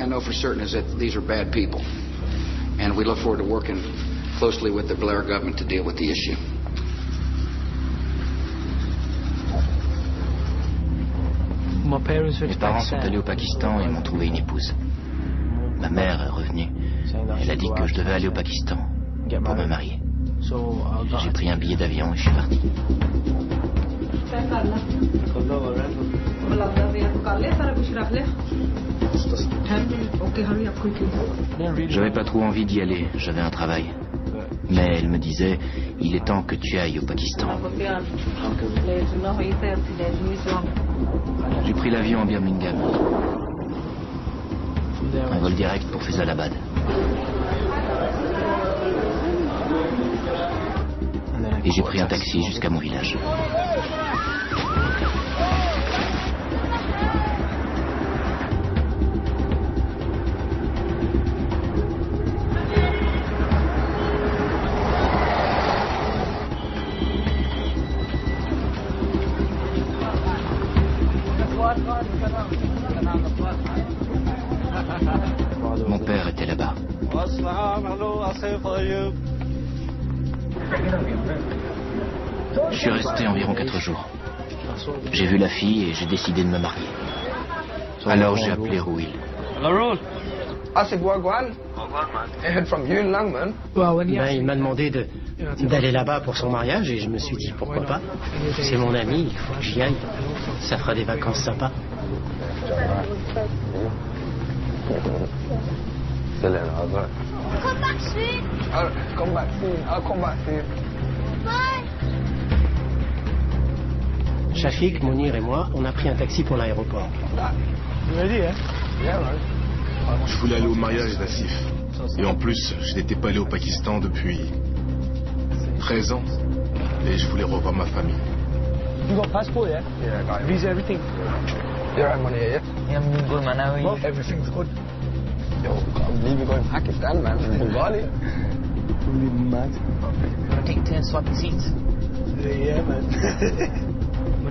I know for certain is that these are bad people. And we look forward to working closely with the Blair government to deal with the issue. Mes parents sont allés au Pakistan et m'ont trouvé une épouse. Ma mère est revenue. Elle a dit que je devais aller au Pakistan pour me marier. J'ai pris un billet d'avion et je suis parti. J'avais pas trop envie d'y aller, j'avais un travail. Mais elle me disait, il est temps que tu ailles au Pakistan. J'ai pris l'avion à Birmingham. Un vol direct pour Faisalabad. Et j'ai pris un taxi jusqu'à mon village. Mon père était là-bas. Je suis resté environ 4 jours. J'ai vu la fille et j'ai décidé de me marier. Alors j'ai appelé Rouil. Il m'a demandé d'aller là-bas pour son mariage et je me suis dit pourquoi pas. C'est mon ami, il faut que j'y aille. Ça fera des vacances sympas. Come back soon. Bye. Shafiq, Mounir et moi, on a pris un taxi pour l'aéroport. Je voulais aller au mariage d'Asif. Et en plus, je n'étais pas allé au Pakistan depuis 13 ans. Et je voulais revoir ma famille. You got passport, yeah? Yeah, I got it. Visa, everything? Yeah, I'm on here, yeah? Well, everything's good. Yo, I can't believe you're going to Pakistan, man. From Bali. Really mad. Take turn swapping seats. Yeah, man.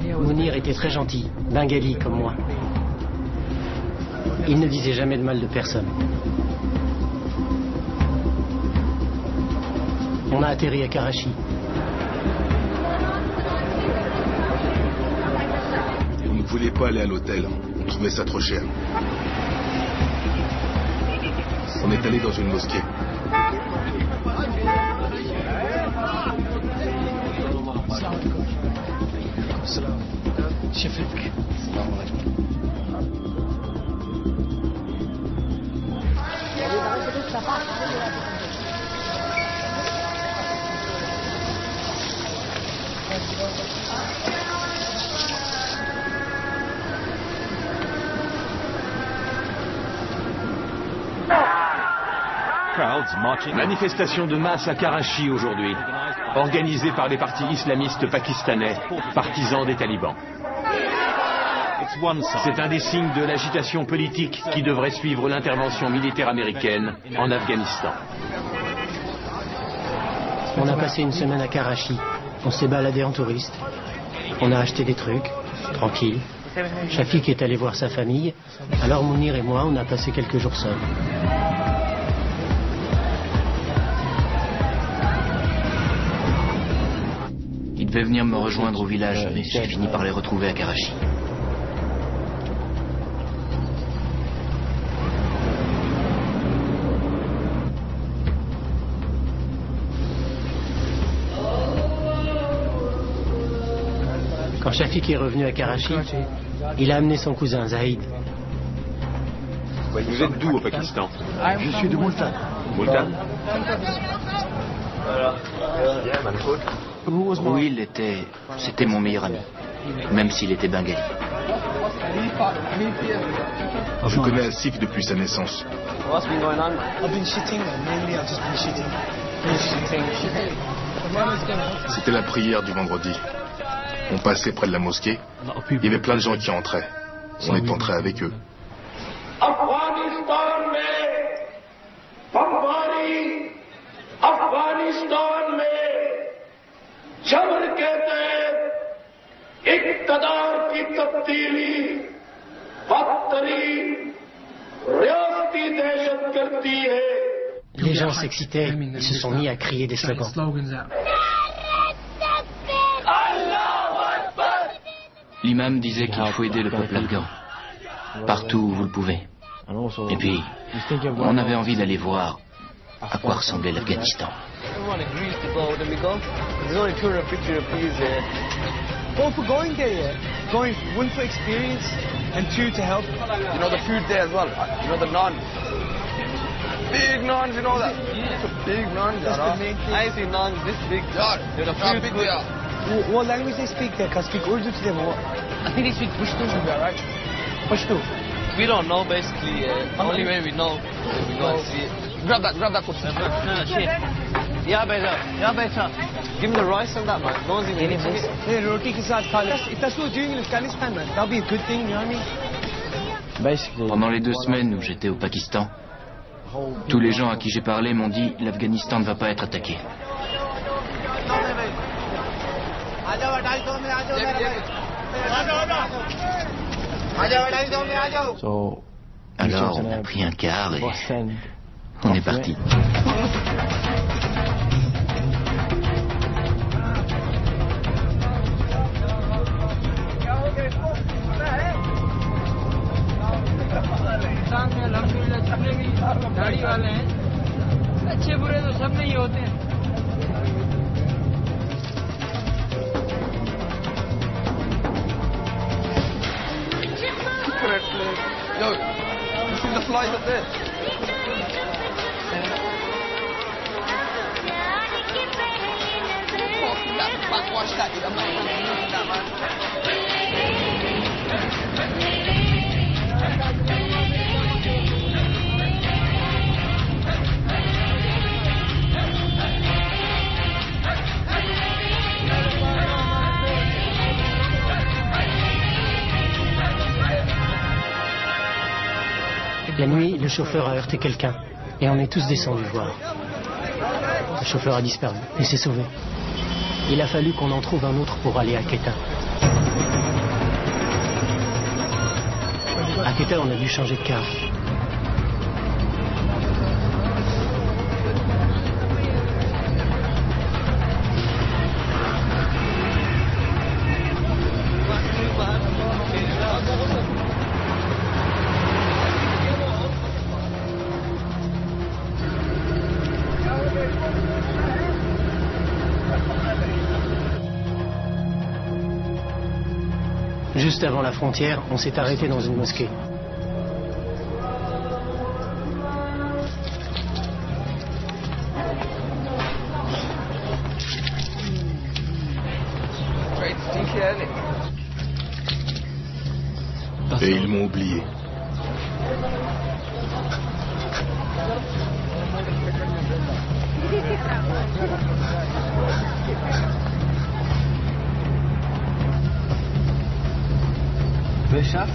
Mounir était très gentil, bengali comme moi. Il ne disait jamais de mal de personne. On a atterri à Karachi. On ne voulait pas aller à l'hôtel. On trouvait ça trop cher. On est allé dans une mosquée. Shafiq. Manifestation de masse à Karachi aujourd'hui, organisée par les partis islamistes pakistanais, partisans des talibans. C'est un des signes de l'agitation politique qui devrait suivre l'intervention militaire américaine en Afghanistan. On a passé une semaine à Karachi. On s'est baladé en touriste. On a acheté des trucs, tranquille. Shafiq est allé voir sa famille. Alors Mounir et moi, on a passé quelques jours seuls. Ils devaient venir me rejoindre au village, mais j'ai fini par les retrouver à Karachi. Quand Shafiq est revenu à Karachi, il a amené son cousin Zahid. Vous êtes d'où au Pakistan? Je suis de Multan. Multan? Rouil c'était mon meilleur ami, même s'il était bengali. Je connais Asif depuis sa naissance. I've been shitting, mainly I've just been shitting. C'était la prière du vendredi. On passait près de la mosquée. Il y avait plein de gens qui entraient. On est entré avec eux. इक़्तिदार की तब्दीली बदतरीन रियासत Les gens s'excitaient, ils se sont mis à crier des slogans. L'imam disait qu'il faut aider le peuple afghan, partout où vous le pouvez. Et puis, on avait envie d'aller voir à quoi ressemblait l'Afghanistan. Both for going there, yeah. Going, one for experience, and two to help. You know the food there as well. You know the naan. Big naans, you know that. Big naans, That's the main thing. I see naans this big. Yeah, the food big there. What language they speak there? Can I speak Urdu to them or what? I think they speak Pashto. Should be alright. Pashto. We don't know, basically. Only way we know is we go and see it. Grab that kursi. No, shit. Yeah, better. Give me the rice and that, man. No one's even eating it. Hey, roti ke saath kha le. If that's what we're doing in Afghanistan, man, that'll be a good thing, you know what I mean? Pendant les 2 semaines où j'étais au Pakistan, tous les gens à qui j'ai parlé m'ont dit l'Afghanistan ne va pas être attaqué. Alors on a pris un car et on est parti. Yo, you see the flies up there? Watch that, dude. I'm not even that, man. La nuit, le chauffeur a heurté quelqu'un et on est tous descendus voir. Le chauffeur a disparu et s'est sauvé. Il a fallu qu'on en trouve un autre pour aller à Quetta. À Quetta, on a dû changer de car. Juste avant la frontière, on s'est arrêté dans une mosquée. Et ils m'ont oublié. Chef?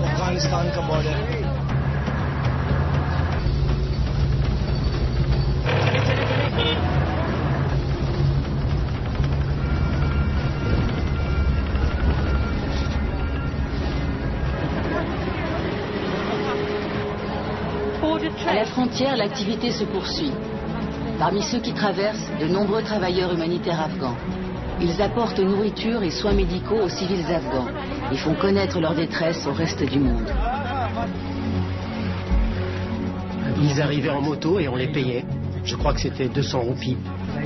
Afghanistan का border. À la frontière, l'activité se poursuit. Parmi ceux qui traversent, de nombreux travailleurs humanitaires afghans. Ils apportent nourriture et soins médicaux aux civils afghans et font connaître leur détresse au reste du monde. Ils arrivaient en moto et on les payait. Je crois que c'était 200 roupies.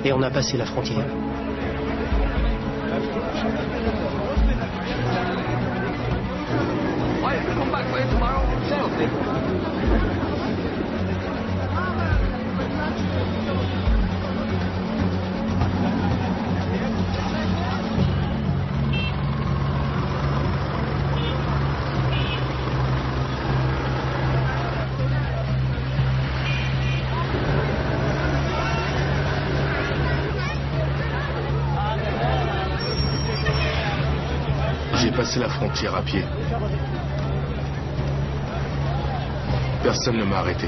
Et on a passé la frontière. J'ai passé la frontière à pied. Personne ne m'a arrêté.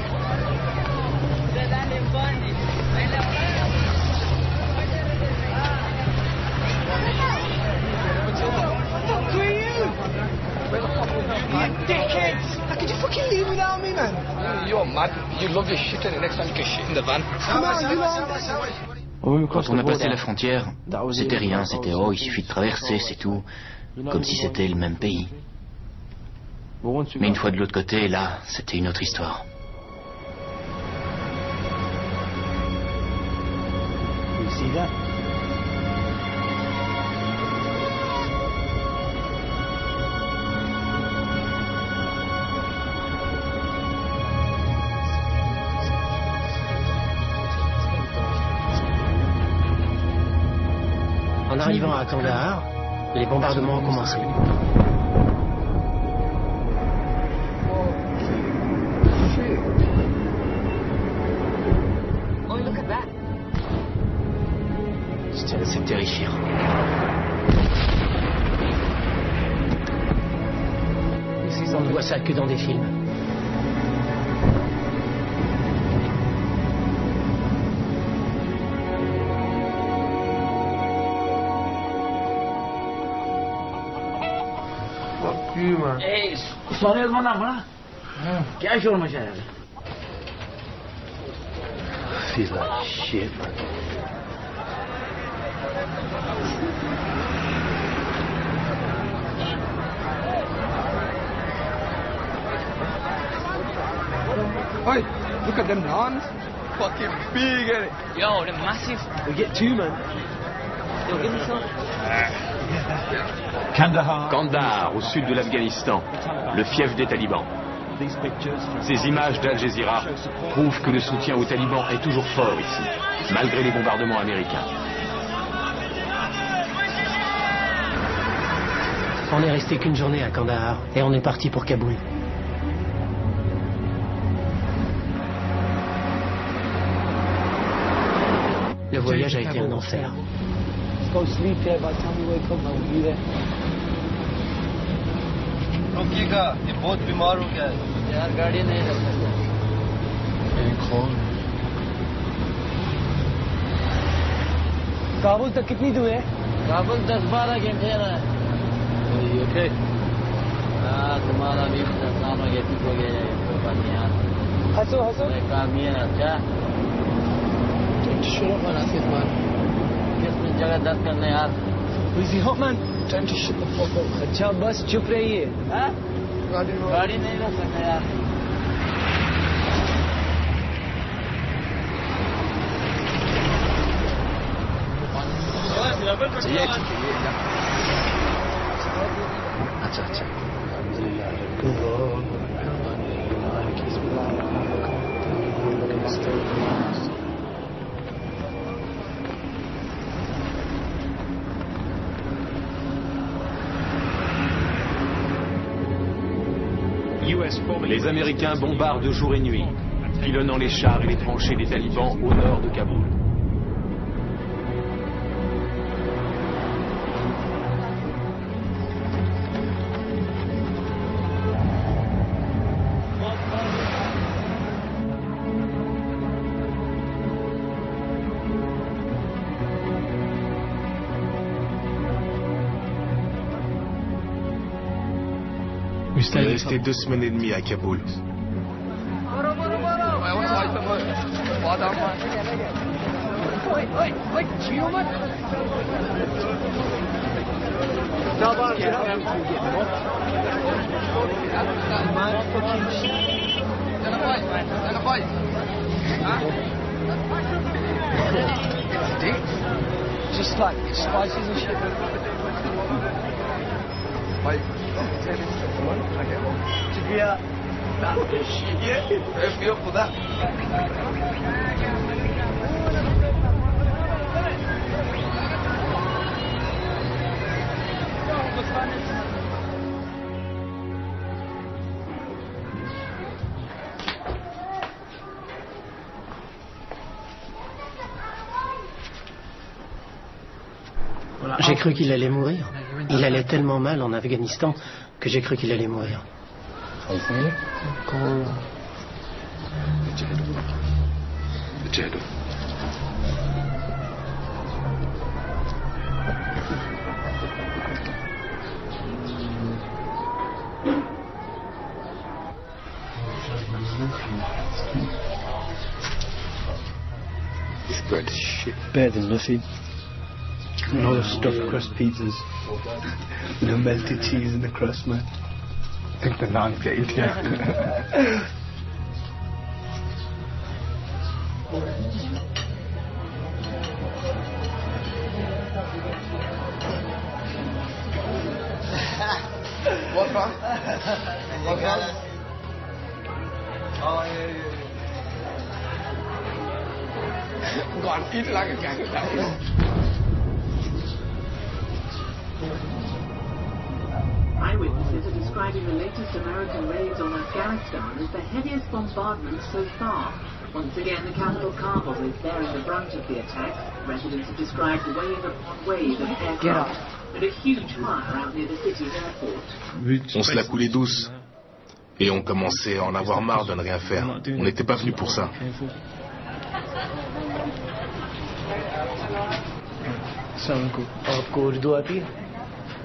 Dickheads! How could you fucking leave without me, man? You're mad. You love your shit and the next time you get shit in the van. Come on, you know. Quand on a passé la frontière, c'était rien, c'était oh, il suffit de traverser, c'est tout. Comme si c'était le même pays. Mais une fois de l'autre côté, là, c'était une autre histoire. You see that? En arrivant à Kandahar, les bombardements ont commencé. C'est terrifiant. On ne voit ça que dans des films. Hey, Sonia mon नाम है क्या शोर मचाया है? Feels like shit, man. Oi, look at them nons. Fucking big, ain't it? Yo, they're massive. We get two, man. Yo, give me some. Kandahar, au sud de l'Afghanistan, le fief des talibans. Ces images d'Al Jazeera prouvent que le soutien aux talibans est toujours fort ici, malgré les bombardements américains. On n'est resté qu'une journée à Kandahar et on est parti pour Kaboul. Le voyage a été un enfer. Go sleep there. By the time you wake up, I'll be there. रुकिएगा ये बहुत बीमार हो गया है यार गाड़ी नहीं रख सकते काबुल तक कितनी दूर है? काबुल 10-12 घंटे रहा है okay तुम्हारा भी 10 साल हो गया ठीक हो गया कोई बात नहीं यार हंसो हंसो काम ही है क्या Shut up, man. I said, man. किस जगह दर्द करना यार Easy hot, man. Time to shut the fuck up. अच्छा बस चुप रहिए. हाँ? गाड़ी नहीं रख सकता यार. अच्छा अच्छा. Les Américains bombardent jour et nuit, pilonnant les chars et les tranchées des talibans au nord de Kaboul. On est resté 2 semaines et demie à Kaboul. Just like spices and shit. Yeah. Let's be up for that. J'ai cru qu'il allait mourir. Il allait tellement mal en Afghanistan que j'ai cru qu'il allait mourir. This bread is shit. Better than nothing. And all the stuffed crust pizzas. With the melted cheese in the crust, man. I think the naan's get you, yeah. What's wrong? What's wrong? Oh, yeah. Go on, eat like a cat. Eyewitnesses are describing the latest American raids on Afghanistan as the heaviest bombardment so far. Once again, the capital Kabul is bearing the brunt of the attacks. Residents have described wave upon wave of aircraft and a huge fire out near the city's airport. On se la coulait douce. Et on commençait à en avoir marre de ne rien faire. On n'était pas venus pour ça. आपको उर्दू आती है?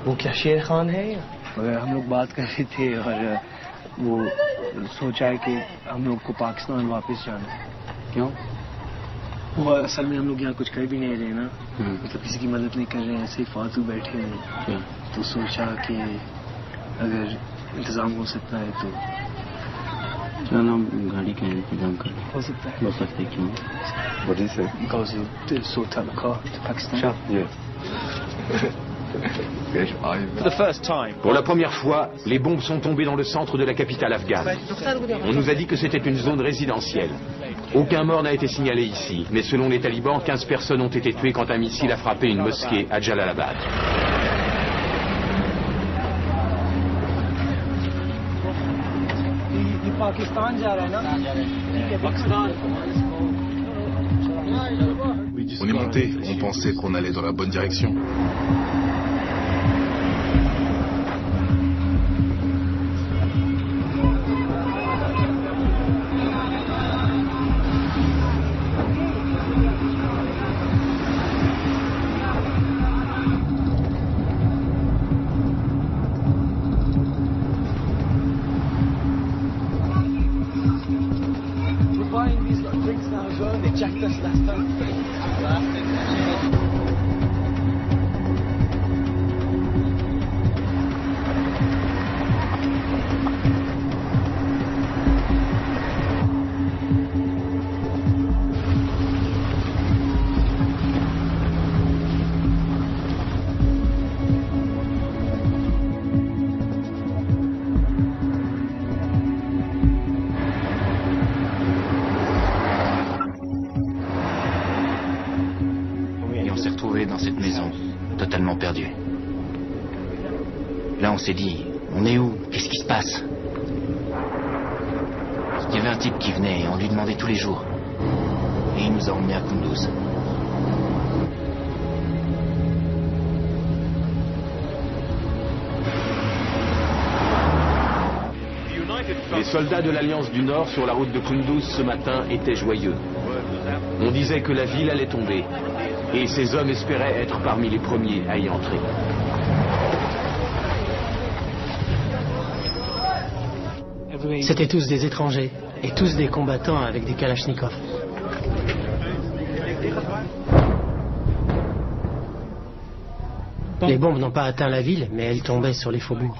वो क्या शेर खान है? हम लोग बात कर रहे थे और वो सोचा है कि हम लोग को पाकिस्तान वापस जाना है. क्यों? वो असल में हम लोग यहाँ कुछ कर भी नहीं रहे ना. मतलब किसी की मदद नहीं कर रहे हैं, ऐसे ही फालतू बैठे हैं. तो सोचा कि अगर इंतजाम हो सकता है तो चलो गाड़ी का इंतजाम कर. हो सकता है. हो सकता है क्यों? What did he say? Because to sort out the car to Pakistan. Yes. Pour la première fois, les bombes sont tombées dans le centre de la capitale afghane. On nous a dit que c'était une zone résidentielle. Aucun mort n'a été signalé ici, mais selon les talibans, 15 personnes ont été tuées quand un missile a frappé une mosquée à Jalalabad. On est monté, on pensait qu'on allait dans la bonne direction. Là, on s'est dit, on est où? Qu'est-ce qui se passe? Il y avait un type qui venait et on lui demandait tous les jours. Et il nous a emmenés à Kunduz. Les soldats de l'Alliance du Nord sur la route de Kunduz ce matin étaient joyeux. On disait que la ville allait tomber. Et ces hommes espéraient être parmi les premiers à y entrer. C'étaient tous des étrangers, et tous des combattants avec des kalachnikovs. Les bombes n'ont pas atteint la ville, mais elles tombaient sur les faubourgs.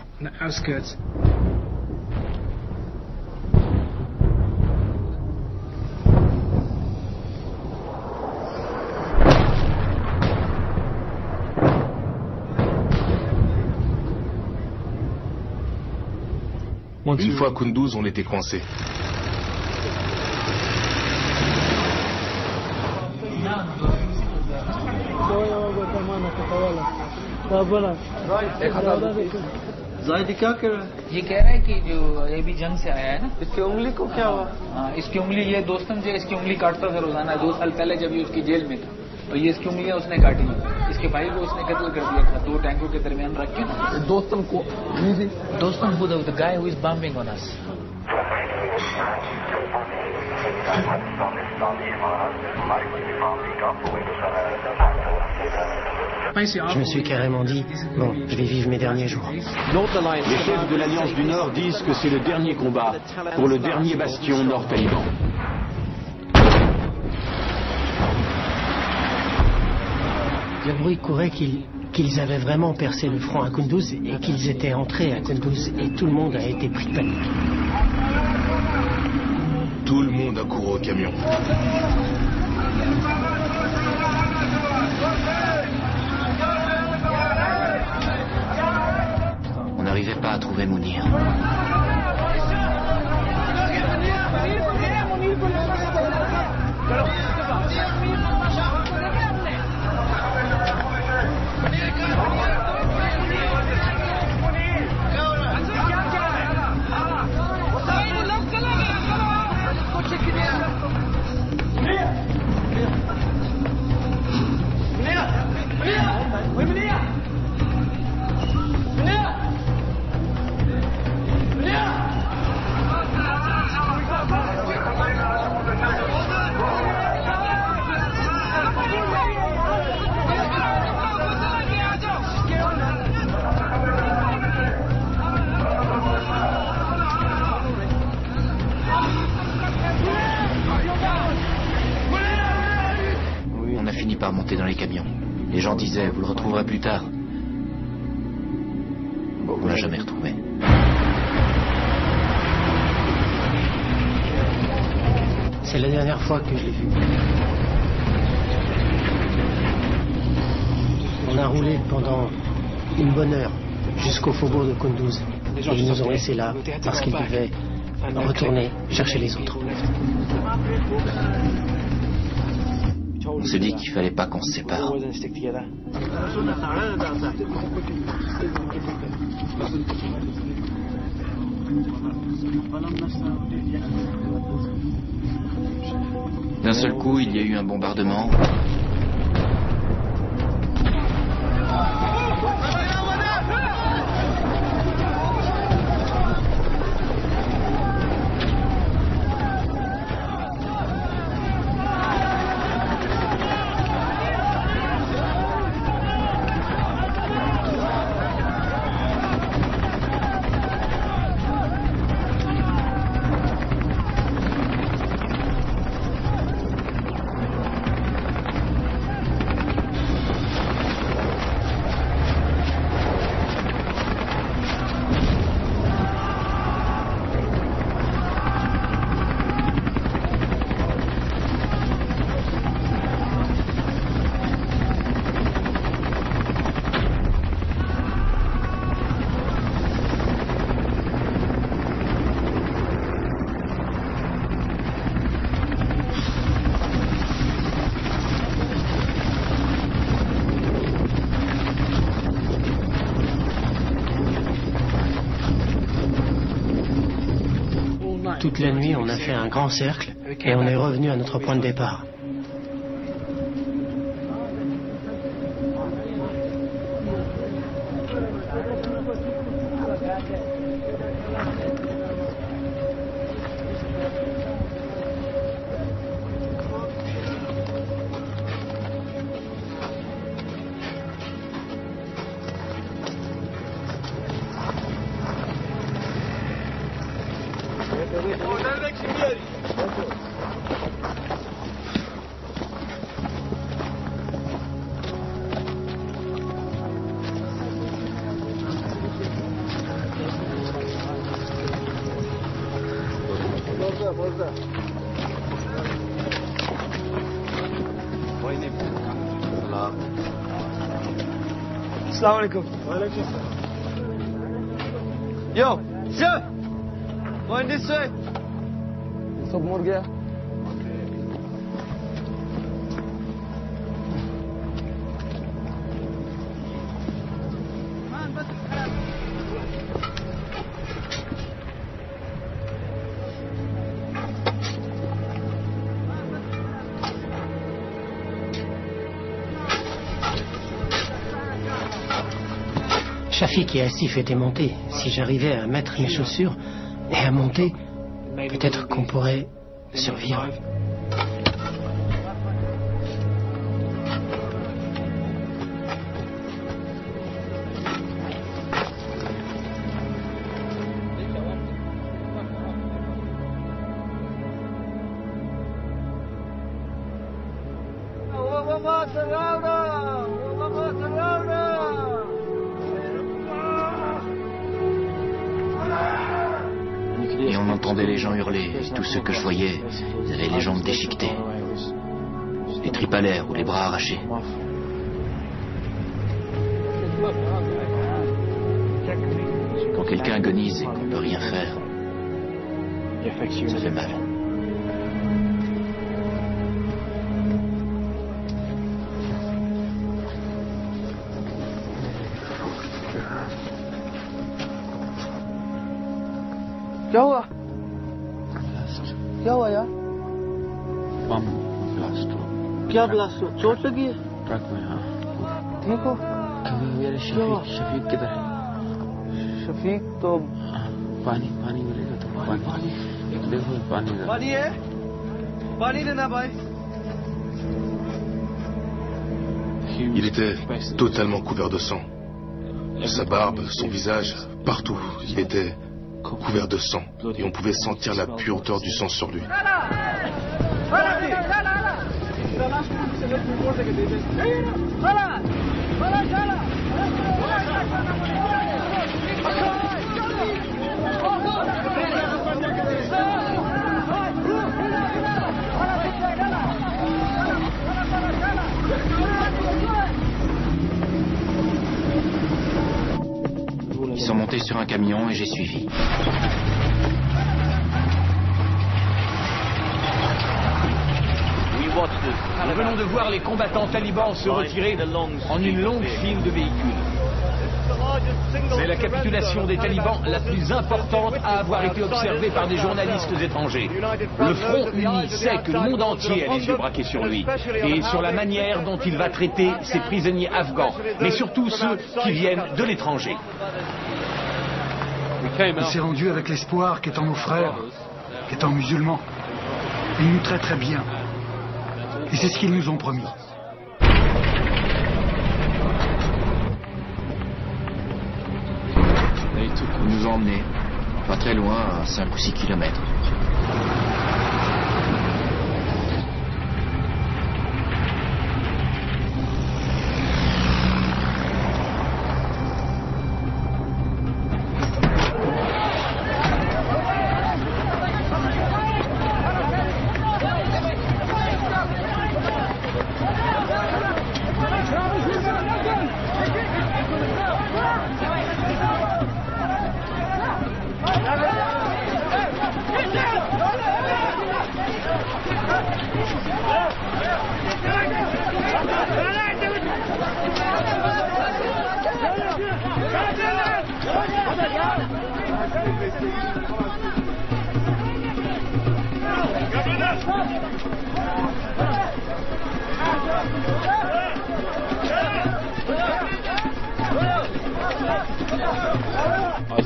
Une fois à Kunduz, on était coincés. जाहिदी क्या कह रहा है? ये कह रहा है कि जो ये भी जंग से आया है ना, इसकी उंगली को क्या हुआ? हाँ, इसकी उंगली, ये दोस्तम जो इसकी उंगली काटता था रोजाना 2 साल पहले जब ये उसकी जेल में था, तो ये इसकी उंगलियां उसने काटी. इसके भाई को उसने कत्ल कर दिया था 2 टैंकों के दरमियान रख के. दोस्तम को Dostum who the guy who is bombing on us. Je me suis carrément dit, bon, je vais vivre mes derniers jours. Les chefs de l'Alliance du Nord disent que c'est le dernier combat pour le dernier bastion nord-taliban. Le bruit courait qu'ils avaient vraiment percé le front à Kunduz et qu'ils étaient entrés à Kunduz et tout le monde a été pris de panique. Tout le monde a couru au camion. On n'arrivait pas à trouver Mounir. On a fini par monter dans les camions. Les gens disaient, vous le retrouverez plus tard. On l'a jamais retrouvé. C'est la dernière fois que je l'ai vu. On a roulé pendant une bonne heure jusqu'au faubourg de Kunduz. Et ils nous ont laissés là parce qu'ils devaient retourner chercher les autres. On s'est dit qu'il fallait pas qu'on se sépare. D'un seul coup, il y a eu un bombardement. Toute la nuit, on a fait un grand cercle et on est revenu à notre point de départ. Assalamu alaikum. Yo, sir. Going this way. सब मुड़ गया. Shafik et Asif étaient montés. Si j'arrivais à mettre mes chaussures et à monter, peut-être qu'on pourrait survivre. Et on entendait les gens hurler. Et tous ceux que je voyais, ils avaient les jambes déchiquetées, les tripes à l'air ou les bras arrachés. Quand quelqu'un agonise et qu'on ne peut rien faire, ça fait mal. क्या हुआ क्या हुआ यार bomb blast क्या ब्लास्ट हुआ चोट लगी है ट्रक में हाँ ठीक हो मेरे शफीक किधर है शफीक तो पानी मिलेगा तो पानी देखो पानी है पानी देना भाई Il était totalement couvert de sang. Sa barbe, son visage, partout, il était couvert de sang. Et on pouvait sentir la pureté du sang sur lui. Ils sont montés sur un camion et j'ai suivi. Nous venons de voir les combattants talibans se retirer en une longue file de véhicules. C'est la capitulation des talibans la plus importante à avoir été observée par des journalistes étrangers. Le Front uni sait que le monde entier a les yeux braqués sur lui et sur la manière dont il va traiter ses prisonniers afghans, mais surtout ceux qui viennent de l'étranger. Il s'est rendu avec l'espoir qu'étant nos frères, qu'étant musulmans, ils nous traiteraient bien. Et c'est ce qu'ils nous ont promis. Ils nous ont emmenés, pas très loin, à 5 ou 6 kilomètres.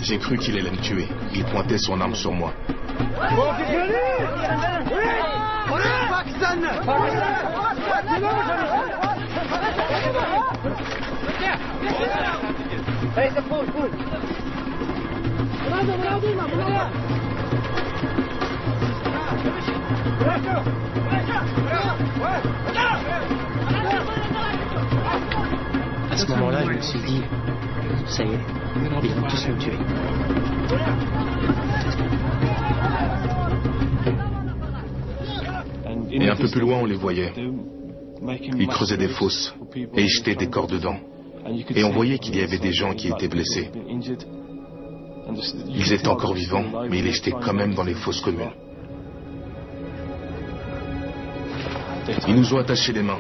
J'ai cru qu'il allait me tuer. Il pointait son arme sur moi. À ce moment-là, je me suis dit, ça y est, ils vont tous nous tuer. Et un peu plus loin, on les voyait. Ils creusaient des fosses et ils jetaient des corps dedans. Et on voyait qu'il y avait des gens qui étaient blessés. Ils étaient encore vivants, mais ils les jetaient quand même dans les fosses communes. Ils nous ont attachés les mains,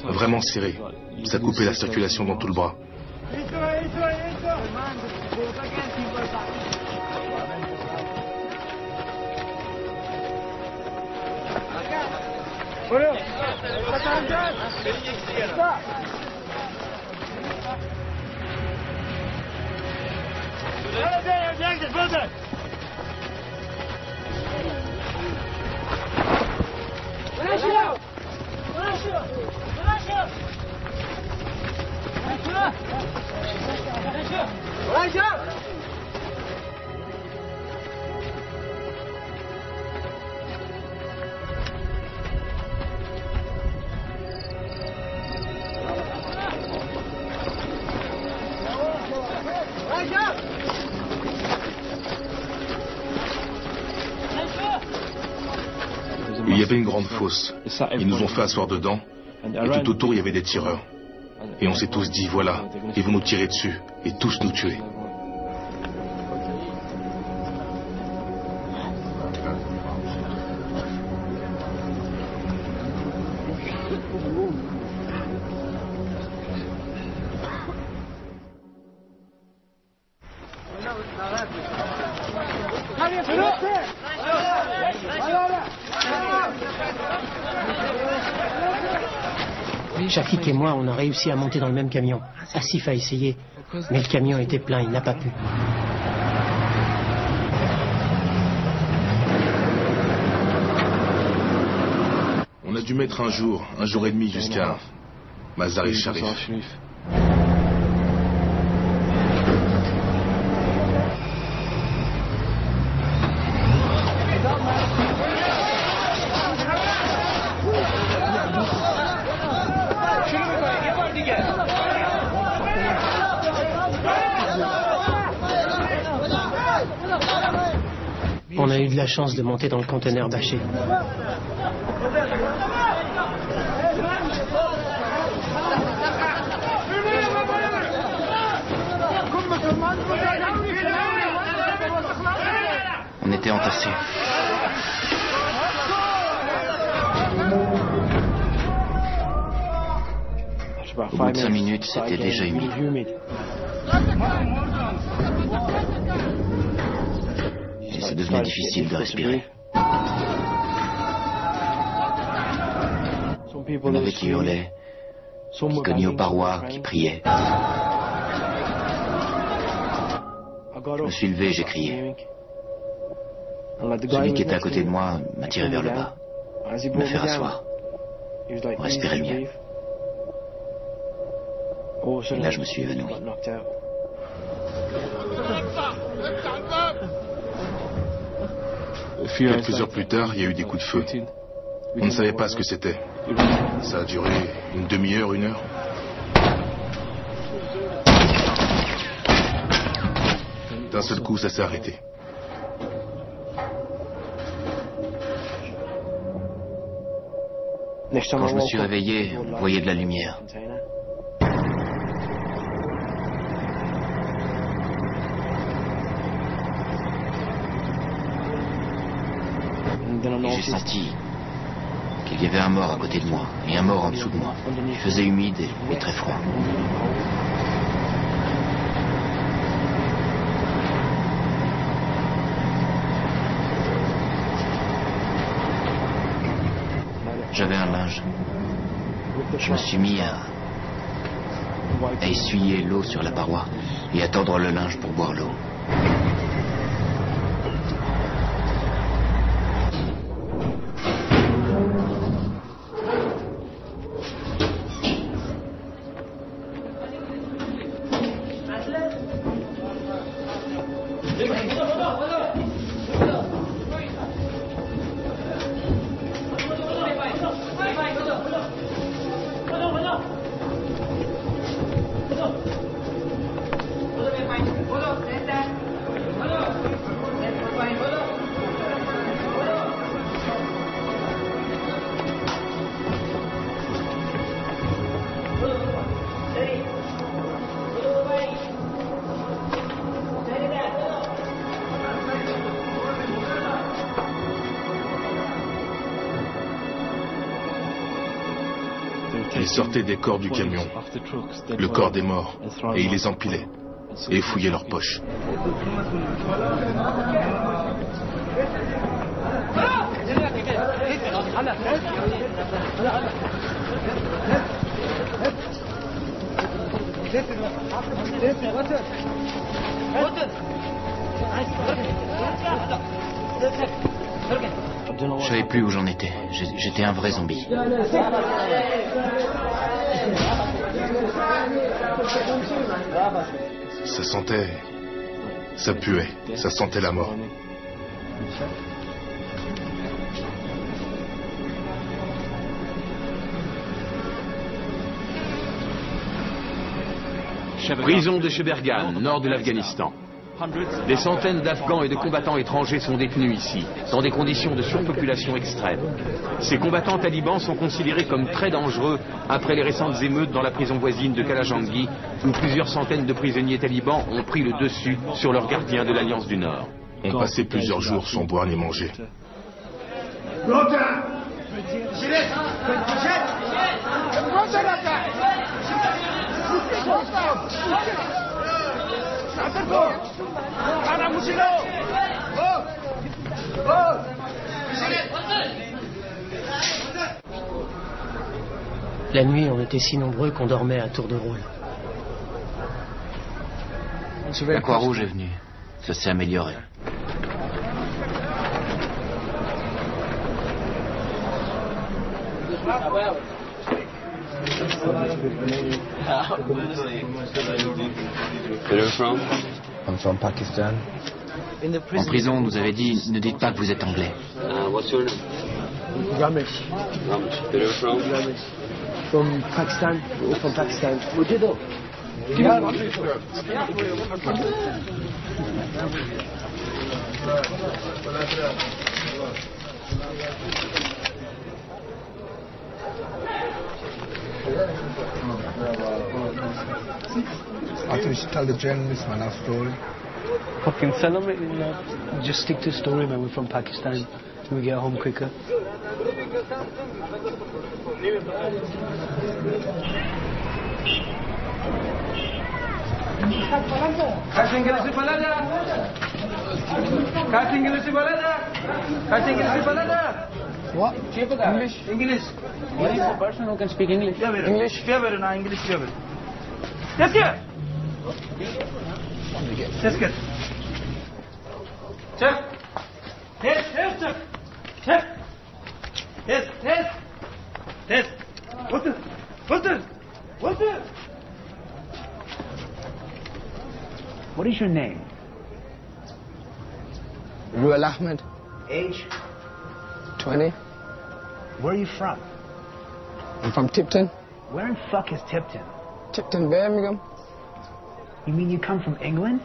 vraiment serrés. Ça coupait la circulation dans tout le bras. Il y avait une grande fosse. Ils nous ont fait asseoir dedans, et tout autour il y avait des tireurs. Et on s'est tous dit, voilà, ils vont nous tirer dessus, et tous nous tuer. Shafik et moi, on a réussi à monter dans le même camion. Asif a essayé, mais le camion était plein, il n'a pas pu. On a dû mettre un jour et demi jusqu'à Mazar-e-Sharif. On a eu de la chance de monter dans le conteneur bâché. On était entassés. Au bout de 5 minutes, c'était déjà humide. Et c'est devenu difficile de respirer. On avait qui hurlaient, qui cognaient aux parois, qui priaient. Je me suis levé, j'ai crié. Celui qui était à côté de moi m'a tiré vers le bas, me fait rasseoir, pour respirer mieux. Et là, je me suis évanoui. Quelques heures plus tard, il y a eu des coups de feu. On ne savait pas ce que c'était. Ça a duré une demi-heure, 1 heure. D'un seul coup, ça s'est arrêté. Quand je me suis réveillé, on voyait de la lumière. Et j'ai senti qu'il y avait un mort à côté de moi et un mort en dessous de moi. Il faisait humide et très froid. J'avais un linge. Je me suis mis à essuyer l'eau sur la paroi et à tordre le linge pour boire l'eau. Ils sortaient des corps du camion, le corps des morts, et ils les empilaient et fouillaient leurs poches. Je savais plus où j'en étais. J'étais un vrai zombie. Ça sentait... ça puait, ça sentait la mort. Prison de Sheberghan, nord de l'Afghanistan. Des centaines d'Afghans et de combattants étrangers sont détenus ici, dans des conditions de surpopulation extrême. Ces combattants talibans sont considérés comme très dangereux après les récentes émeutes dans la prison voisine de Kalajangi, où plusieurs centaines de prisonniers talibans ont pris le dessus sur leurs gardiens de l'Alliance du Nord. On passait plusieurs jours sans boire ni manger. La nuit, on était si nombreux qu'on dormait à tour de rôle. La Croix-Rouge est venue. Ça s'est amélioré. I'm from Pakistan. En prison, on nous avait dit, ne dites pas que vous êtes anglais. What's your name? Ramesh. Ramesh. Where are you from? Ramesh. From Pakistan. From Pakistan. I think we should tell the journalist my last story. Fucking tell them it. Just stick to the story, man. We're from Pakistan. So we get home quicker. What? English. English. What is the person who can speak English? English. English. Yes, yes. Yes, good. Check. Yes, yes, check. Check. Yes, yes. Yes. What's this? What's this? What's this? What is your name? Ruel Ahmed. Age? 20. Where are you from? I'm from Tipton. Where in fuck is Tipton? Tipton, Birmingham. You mean you come from England?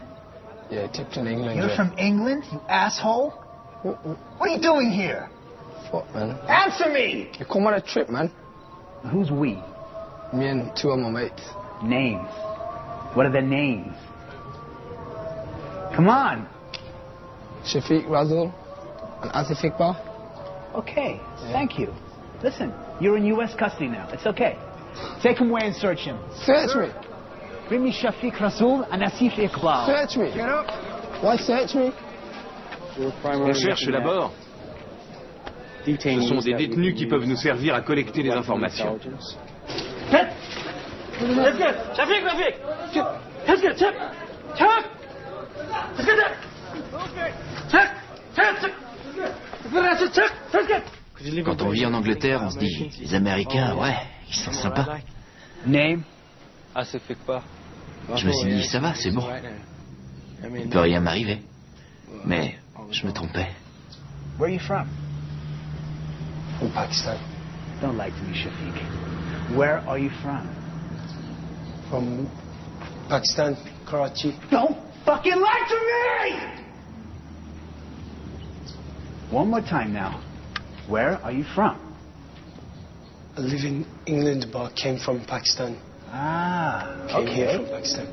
Yeah, Tipton, England. You're from England, you asshole? What are you doing here? What, man? Answer me! You come on a trip, man. Who's we? Me and two of my mates. Names. What are their names? Come on. Shafiq Razul and Asif Iqbal. Okay, thank you. Listen, you're in U.S. custody now. It's okay. Take him away and search him. Search me. Bring me Shafiq Rasool and Asif Iqbal. Search me. Get up. Why search me? On cherche d'abord. Ce sont des détenus qui peuvent nous servir à collecter des informations. Let's get Shafiq, Rafiq. Let's get check. Check. Let's get that. Check. Check. Check. Check. Check. Quand on vit en Angleterre, on se dit, les Américains, ouais, ils sont sympas. Name? Je me suis dit, ça va, c'est bon. Il ne peut rien m'arriver. Mais je me trompais. Where are you from? From Pakistan. Don't lie to me, Shafiq. Where are you from? From Pakistan, Karachi. Don't fucking lie to me! One more time now. Where are you from? I live in England, but I came from Pakistan. Ah, Came here okay. from Pakistan.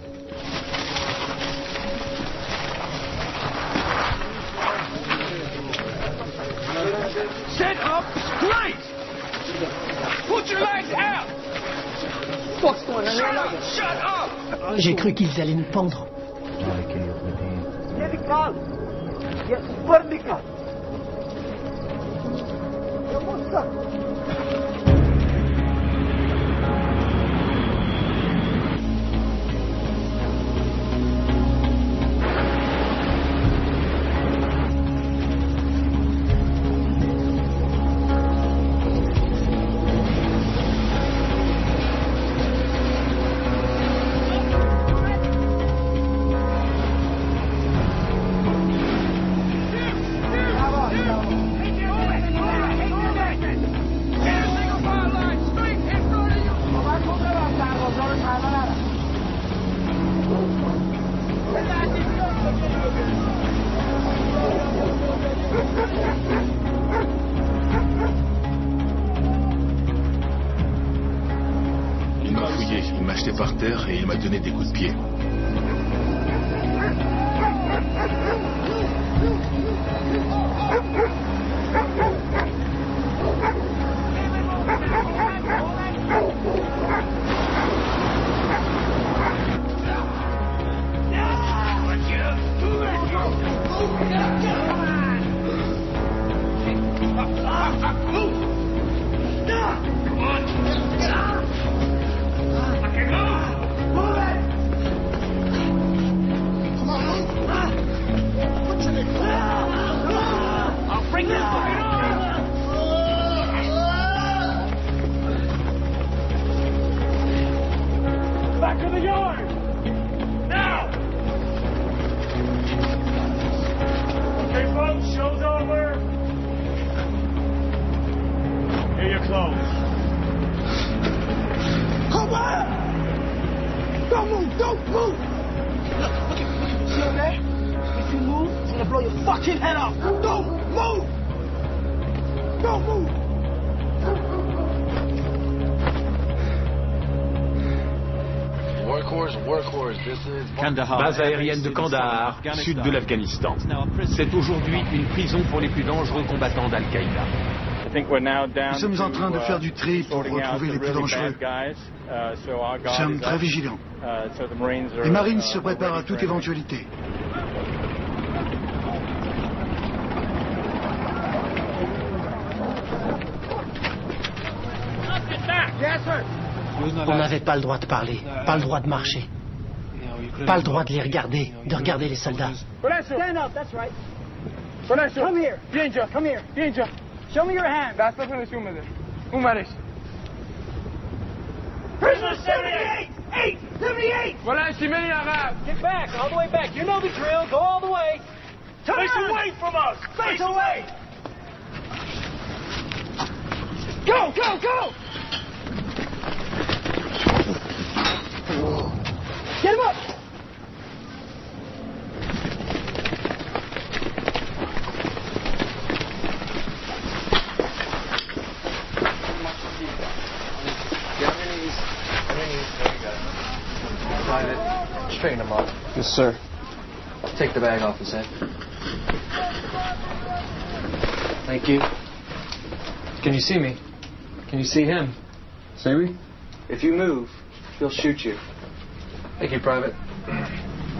Set up straight! Put your legs out! What's going on? Shut up! J'ai cru qu'ils allaient nous pendre. m'a jeté par terre et il m'a donné des coups de pied. Base aérienne de Kandahar, sud de l'Afghanistan. C'est aujourd'hui une prison pour les plus dangereux combattants d'Al-Qaïda. Nous sommes en train de faire du tri pour retrouver les plus dangereux. Nous sommes très vigilants. Les Marines se préparent à toute éventualité. On n'avait pas le droit de parler, pas le droit de marcher, pas le droit de les regarder, de regarder les soldats. Stand up, that's right. Come here. Genja, come here. Genja. Show me your hand. Prisoner 78! 8! 78! Get back, all the way back. You know the drill. Go all the way. Face away from us! Face away! Go, go, go! Get him up! Straighten him up. Yes, sir. Take the bag off his head. Thank you. Can you see me? Can you see him? See me? If you move, he'll shoot you. Thank you, Private.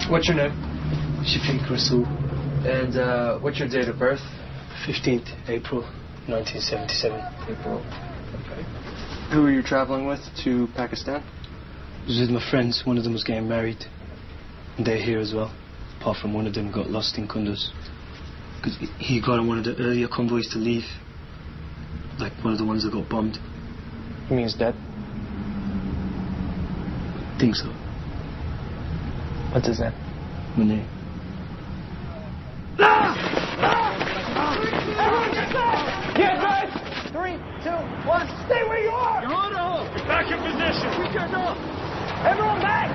What's your name? Shafiq Rasool. And what's your date of birth? 15th April 1977. April. Okay. Who are you traveling with to Pakistan? I was with my friends. One of them was getting married. And they're here as well. Apart from one of them got lost in Kunduz. Because he got on one of the earlier convoys to leave. Like one of the ones that got bombed. You mean he's dead? I think so. What's his name? Munir. Get right! 3, 2, 1. Stay where you are! Get back in position! Everyone back!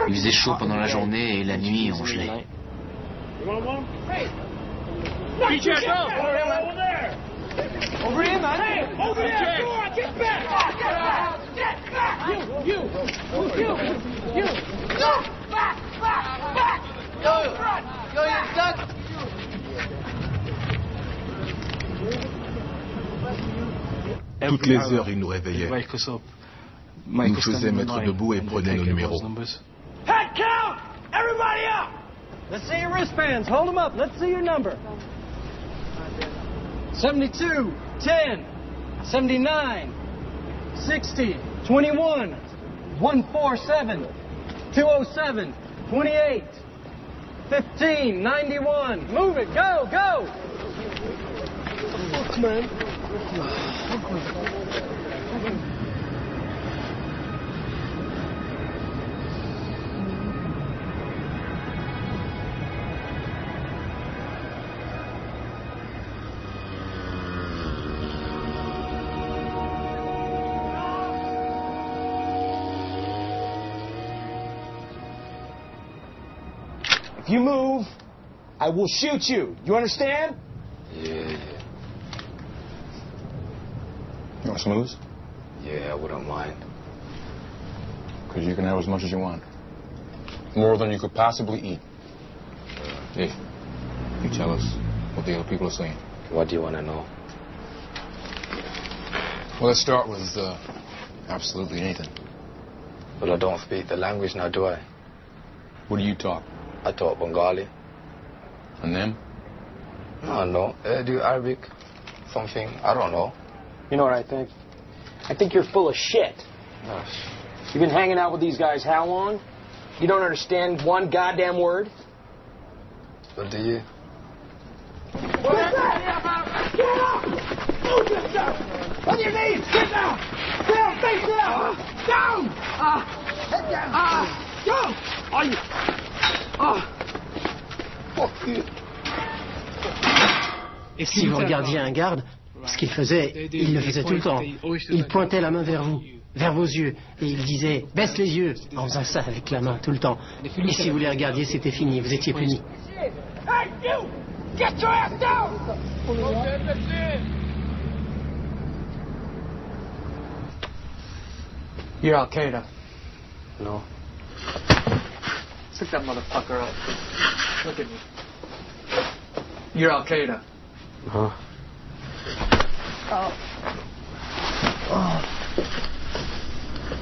Il faisait chaud pendant la journée et la nuit on gelait. Over here, man! Hey, over there! Get back! Get back! You! No! Back! Go front! Go, you're stuck! Toutes les heures, il nous réveillait. Nous faisait mettre debout et prenait nos numéros. Head count! Everybody up! Let's see your wristbands. Hold them up. Let's see your number. 72, 10, 79, 60, 21, 147, 207, 28, 15, 91. Move it. Go, go! Fuck, man. If you move, I will shoot you. You understand? Yeah. You want smooths? Yeah, I wouldn't mind. Because you can have as much as you want. More than you could possibly eat. Yeah. You tell us what the other people are saying. What do you want to know? Well, let's start with absolutely anything. Well, I don't speak the language now, do I? What do you talk? I talk Bengali. And them? I don't know. Do Arabic? Something. I don't know. You know what I think? I think you're full of shit. You've been hanging out with these guys how long? You don't understand one goddamn word? What do you? Get up! Move yourself! On your knees! Get down! Down! Face down! Down! Head down! Go! Fuck you! Et si vous regardiez un garde, ce qu'il faisait, il le faisait tout le temps. Il pointait la main vers vous, vers vos yeux, et il disait « baisse les yeux » en faisant ça avec la main tout le temps. Et si vous les regardiez, c'était fini, vous étiez puni. Hey, you! Get your ass down! You're Al-Qaeda. No. Pick that motherfucker up. Look at me. You're Al-Qaeda. Huh?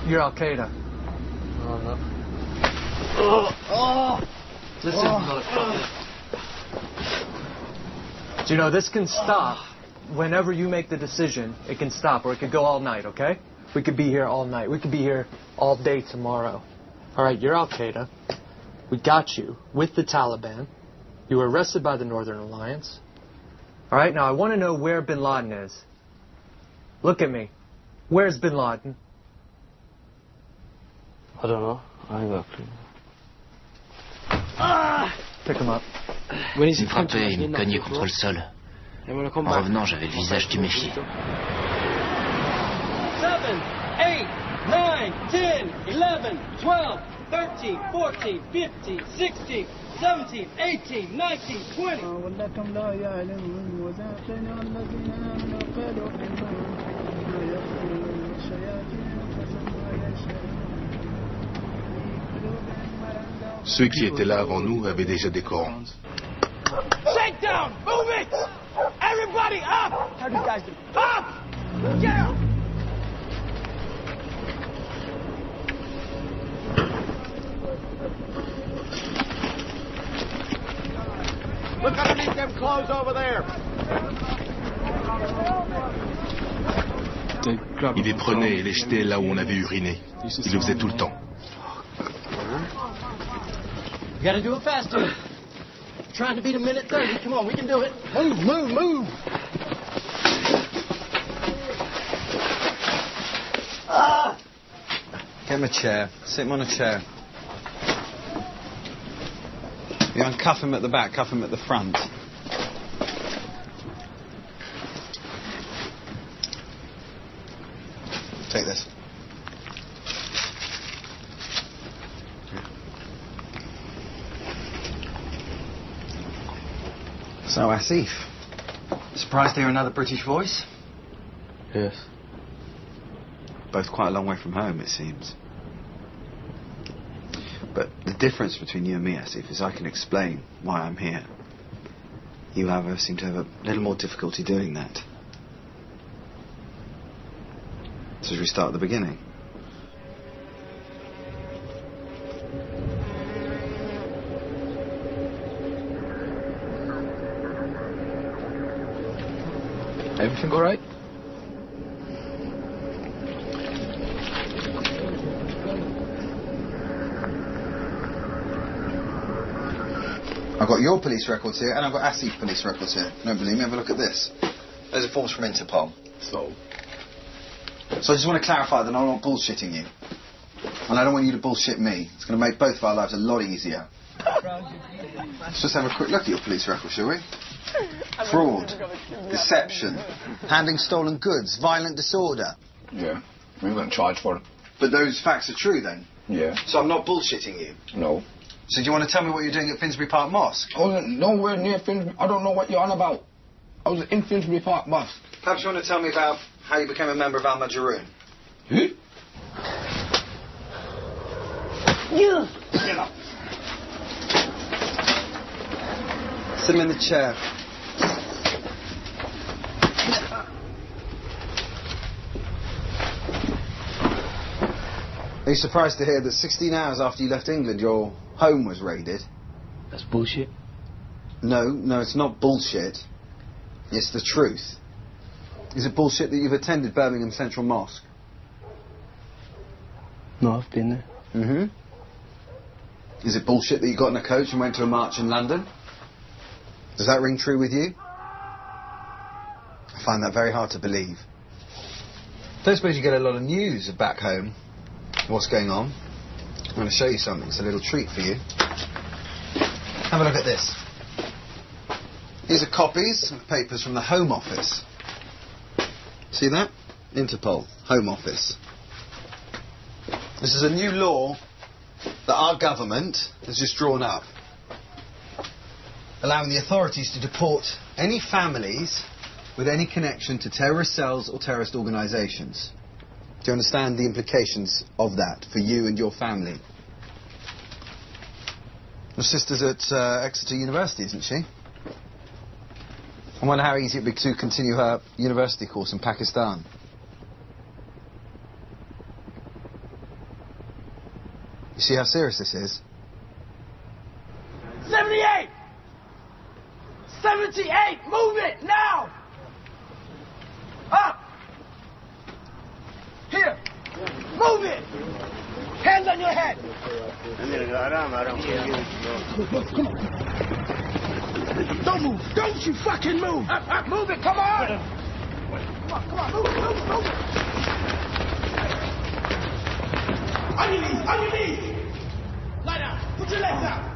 You're Al-Qaeda. Oh, no. Listen, motherfucker. Do you know, this can stop whenever you make the decision. It can stop, or it could go all night, okay? We could be here all night. We could be here all day tomorrow. All right, you're Al-Qaeda. We got you with the Taliban. You were arrested by the Northern Alliance. All right, now I want to know where Bin Laden is. Look at me. Where's Bin Laden? I don't know. I ain't got a clue. Pick him up. Il me frappait, il me cognait contre le sol. En revenant, j'avais le visage tuméfié. 7, 8, 9, 10, 11, 12, 13, 14, 15, 16, 17, 18, 19, 20. Ceux qui étaient là avant nous avaient déjà des Corans. Shakedown! Move it! Everybody up! How do you guys do? Up! Get out! Look underneath them clothes over there. Ils les prenaient et les jetaient là où on avait uriné. Ils le faisaient tout le temps. You gotta do it faster. Trying to beat a minute 30. Come on, we can do it. Move, move, move. Get him a chair. Sit him on a chair. You uncuff him at the back, cuff him at the front. Take this. So, Asif, surprised to hear another British voice? Yes. Both quite a long way from home, it seems. But the difference between you and me, Asif, is I can explain why I'm here. You, however, seem to have a little more difficulty doing that. So should we start at the beginning? Everything all right? I've got your police records here, and I've got Asif's police records here. Don't believe me? Have a look at this. Those are forms from Interpol. So I just want to clarify that I'm not bullshitting you. And I don't want you to bullshit me. It's going to make both of our lives a lot easier. Let's just have a quick look at your police record, shall we? Fraud, deception, handing stolen goods, violent disorder. Yeah, we weren't charged for it. But those facts are true then? Yeah. So I'm not bullshitting you? No. So do you want to tell me what you're doing at Finsbury Park Mosque? I wasn't nowhere near Finsbury. I don't know what you're on about. I was in Finsbury Park Mosque. Perhaps you want to tell me about how you became a member of Al-Majroon? You! Get up. Sit him in the chair. Are you surprised to hear that 16 hours after you left England, your home was raided? That's bullshit. No, it's not bullshit. It's the truth. Is it bullshit that you've attended Birmingham Central Mosque? No, I've been there. Mm-hmm. Is it bullshit that you got in a coach and went to a march in London? Does that ring true with you? I find that very hard to believe. Don't suppose you get a lot of news back home. What's going on? I'm going to show you something. It's a little treat for you. Have a look at this. These are copies of papers from the Home Office. See that? Interpol, Home Office. This is a new law that our government has just drawn up, allowing the authorities to deport any families with any connection to terrorist cells or terrorist organisations. Do you understand the implications of that for you and your family? Your sister's at Exeter University, isn't she? I wonder how easy it would be to continue her university course in Pakistan. You see how serious this is? 78! 78! Move it, now! Up! Here! Move it! Hands on your head! Come on. Don't move! Don't you fucking move! Up! Move it! Come on! Come on! Move it! On your knees! Lie down! Put your legs out!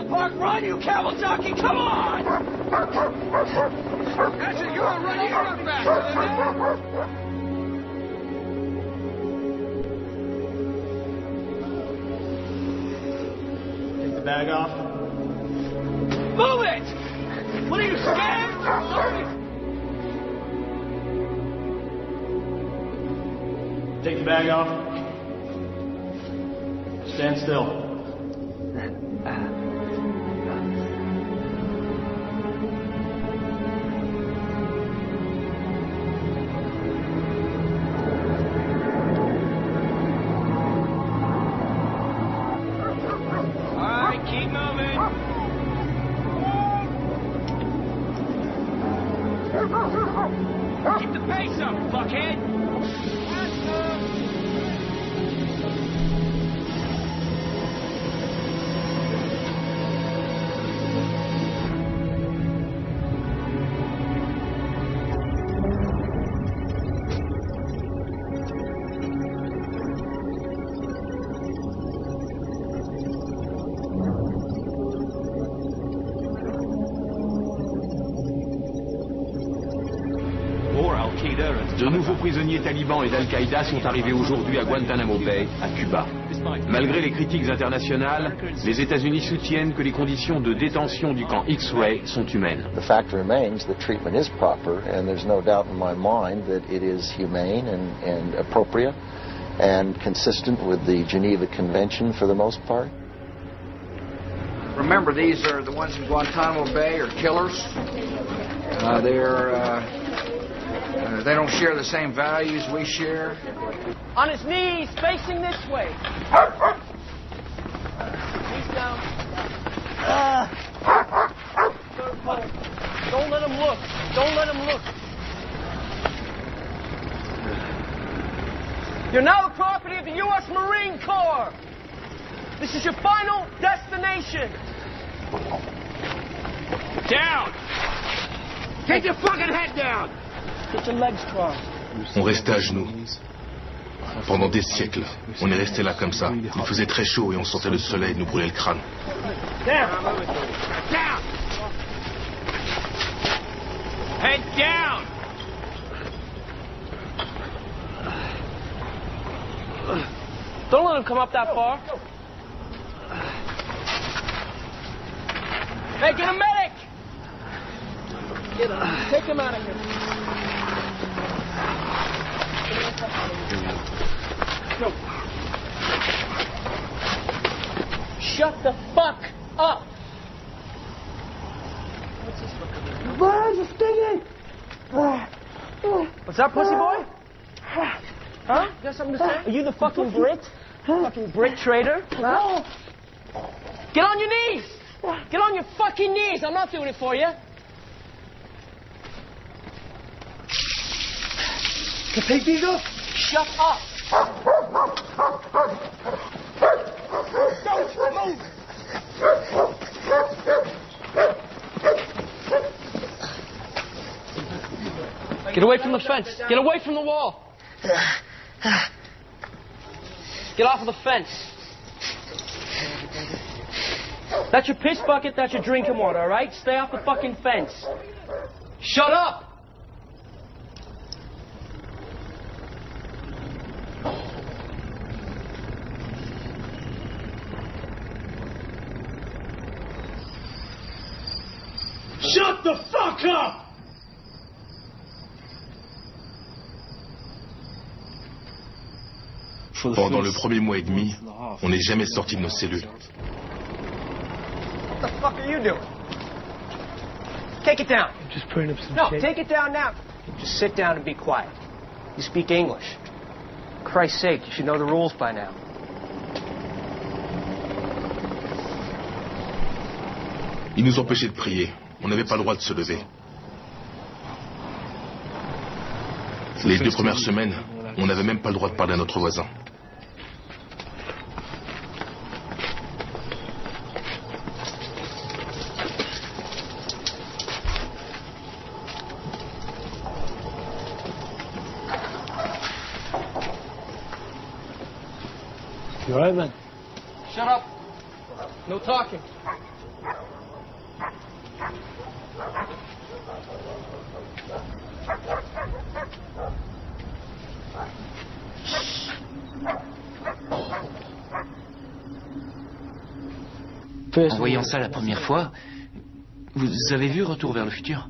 Park, run, you camel jockey, come on! Actually, you're a running run back. Take the bag off. Move it! What are you, scared? Take the bag off. Stand still. Keep the pace up, fuckhead! De nouveaux prisonniers talibans et d'Al-Qaïda sont arrivés aujourd'hui à Guantanamo Bay, à Cuba. Malgré les critiques internationales, les États-Unis soutiennent que les conditions de détention du camp X-Ray sont humaines. The fact remains that treatment is proper, and there's no doubt in my mind that it is humane and appropriate and consistent with the Geneva Convention for the most part. Remember, these are the ones in Guantanamo Bay are killers. They don't share the same values we share. On his knees, facing this way. Knees down. Don't let him look. Don't let him look. You're now the property of the U.S. Marine Corps. This is your final destination. Down! Take your fucking head down! Get your legs crossed. On restait à genoux. Pendant des siècles, on est resté là comme ça. Il faisait très chaud et on sentait le soleil nous brûler le crâne. Down! Down! Head down! Don't let him come up that far. Hey, get a medic! Take him out of here. No. Shut the fuck up! What's up, pussy boy? Huh? You got something to say? Are you the fucking Brit? Fucking Brit traitor? Huh? Get on your knees! Get on your fucking knees! I'm not doing it for you. Can take these off? Shut up! Don't move! Get away from the fence. Get away from the wall. Get off of the fence. That's your piss bucket, that's your drinking water, all right? Stay off the fucking fence. Shut up! Shut the fuck up! Pendant le premier mois et demi, on n'est jamais sorti de nos cellules. What the fuck are you doing? Take it down. Just putting up some No, shit. take it down now. Just sit down and be quiet. You speak English. For Christ's sake, you should know the rules by now. Ils nous empêchaient de prier. On n'avait pas le droit de se lever. Les 2 premières semaines, on n'avait même pas le droit de parler à notre voisin. You alright, man? Shut up. No talking. En voyant ça la première fois, vous avez vu Retour vers le futur?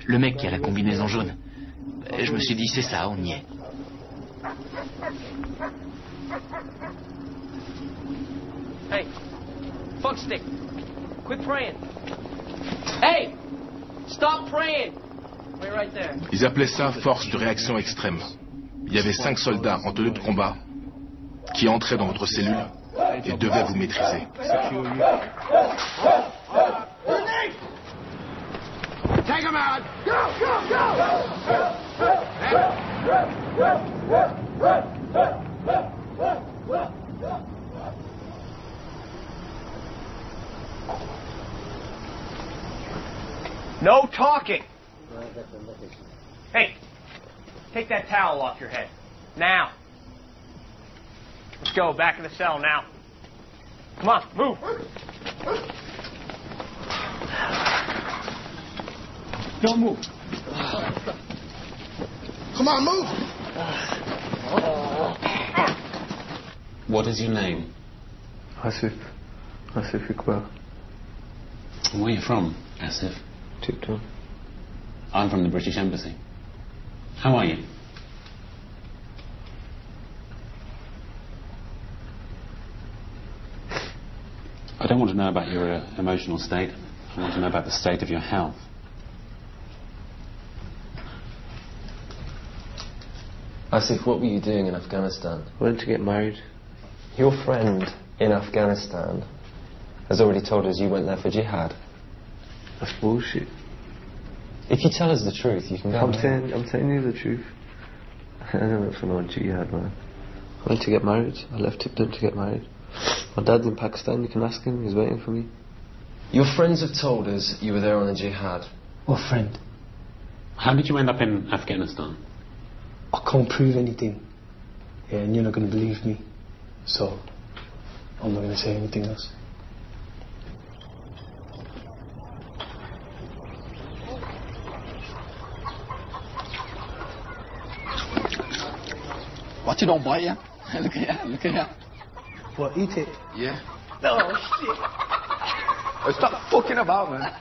Le mec qui a la combinaison jaune. Je me suis dit, c'est ça, on y est. Hey, fuck stick. Quit praying. Hey, stop praying. Wait right there. Ils appelaient ça force de réaction extrême. Il y avait 5 soldats en tenue de combat qui entraient dans votre cellule et devaient vous maîtriser. Take him out. Go, go, go. No talking. Hey, take that towel off your head. Now. Let's go, back in the cell now. Come on, move. Don't move. Come on, move. What is your name? Asif. Asif Iqbal. Where are you from, Asif? Tipton. I'm from the British Embassy. How are you? I don't want to know about your emotional state. I want to know about the state of your health. Asif, what were you doing in Afghanistan? I went to get married. Your friend in Afghanistan has already told us you went there for jihad. That's bullshit. If you tell us the truth, you can go. I'm telling you the truth. I don't know if I'm on jihad, man. I went to get married. I left Tipton to get married. My dad's in Pakistan, you can ask him, he's waiting for me. Your friends have told us you were there on a jihad. What friend? How did you end up in Afghanistan? I can't prove anything. Yeah, and you're not going to believe me. So, I'm not going to say anything else. Watch it, don't bite ya. Look at ya, look at ya. What, eat it? Yeah. Oh, shit. Oh, stop fucking about, man.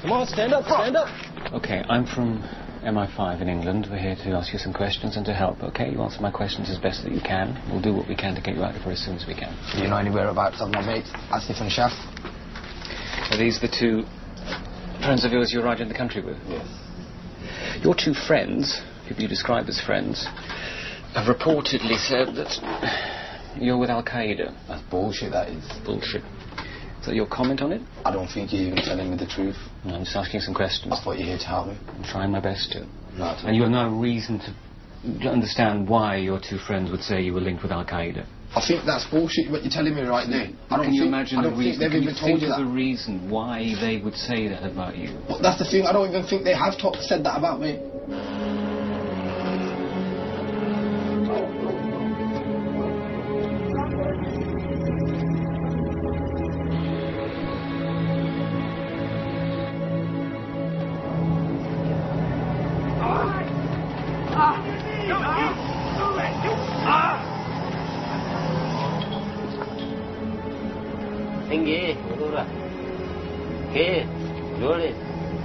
Come on, stand up, stand up. Okay, I'm from MI5 in England. We're here to ask you some questions and to help, okay? You answer my questions as best that you can. We'll do what we can to get you out of here as soon as we can. Do you know any whereabouts of my mates, Asif and Shaf? Are these the two friends of yours you were riding the country with? Yes. Your two friends, who you describe as friends, have reportedly said that you're with Al-Qaeda. That's bullshit, that is. Bullshit. Is that your comment on it? I don't think you're even telling me the truth. No, I'm just asking some questions. I thought you were here to help me. I'm trying my best to. No, and you have no reason to understand why your two friends would say you were linked with Al-Qaeda. I think that's bullshit what you're telling me right now. Can you imagine the reason? Can you think of the reason why they would say that about you? But that's the thing, I don't even think they have said that about me.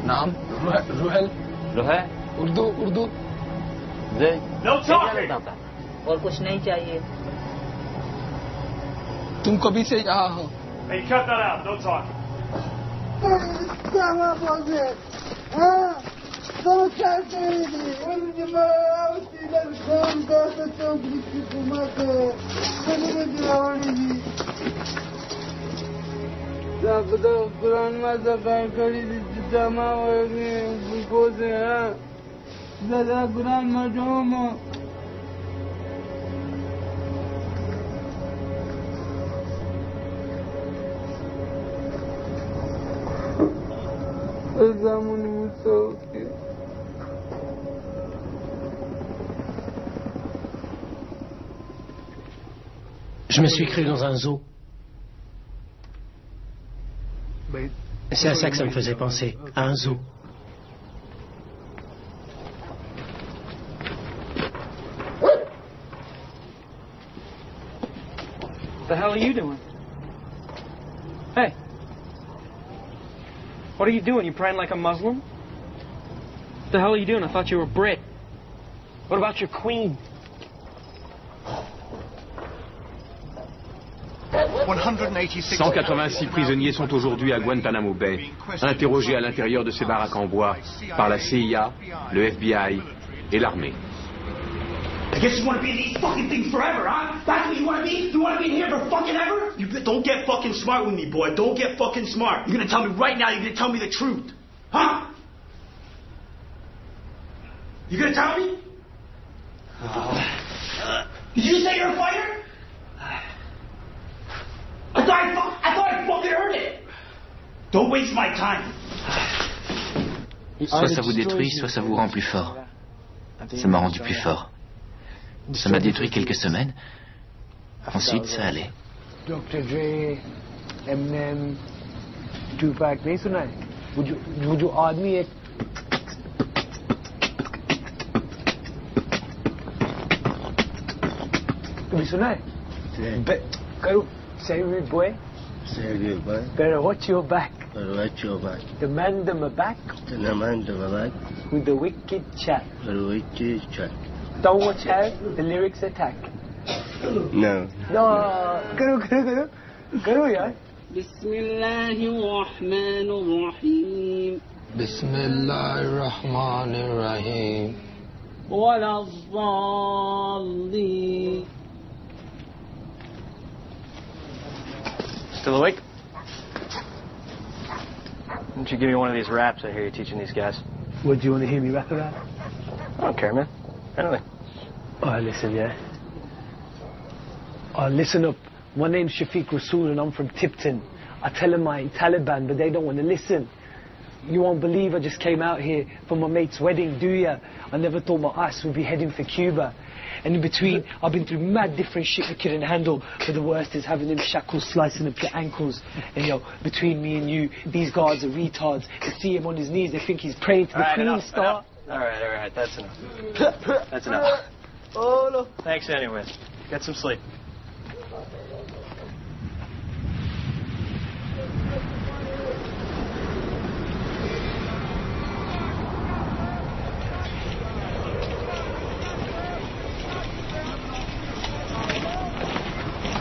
नाम रुहल रोहे उर्दू और कुछ नहीं चाहिए तुम कभी से यहाँ हो Hey, cut that out. Don't talk. Je me suis cru dans un zoo. C'est à ça que ça me faisait penser, à un zoo. What the hell are you doing? Hey. What are you doing? You praying like a Muslim? What the hell are you doing? I thought you were Brit. What about your queen? 186 prisonniers sont aujourd'hui à Guantanamo Bay, interrogés à l'intérieur de ces baraques en bois par la CIA, le FBI et l'armée. I guess you want to be in these fucking things forever, huh? That's what you want to be? You want to be in here for fucking ever? You don't get fucking smart with me, boy. Don't get fucking smart. You're gonna tell me right now, you're gonna tell me the truth. Huh? You gonna tell me? Did you say you're a fighter? I thought I fucking heard it. Don't waste my time. Soit ça vous détruit, soit ça vous rend plus fort. Ça m'a rendu plus fort. Ça m'a détruit quelques semaines. Ensuite, ça allait. Dr. Dre, Eminem, Tupac, नहीं सुना है? वो जो आदमी है तुमने सुना है? करो say rude boy. Say rude boy. Better watch your back. Better watch your back. The man to my back. The man to my back. With the wicked chat. With the wicked chat. Don't watch how the lyrics attack. No. No. करो यार. Bismillahirrahmanirrahim. Bismillahirrahmanirrahim. ولا الضالين. Still awake? Why don't you give me one of these raps I hear you teaching these guys? What, do you want to hear me rap about? I don't care, man. Anything. Alright, listen, yeah. Listen up, My name's Shafiq Rasool and I'm from Tipton. I tell them I'm Taliban, but they don't want to listen. You won't believe I just came out here for my mate's wedding, do ya? I never thought my ass would be heading for Cuba. And in between, I've been through mad different shit we couldn't handle. But the worst is having them shackles slicing up your ankles. And between me and you, these guards are retards. They see him on his knees, they think he's praying to the Queen Star. Alright, that's enough. That's enough. Oh no. Thanks anyway. Get some sleep.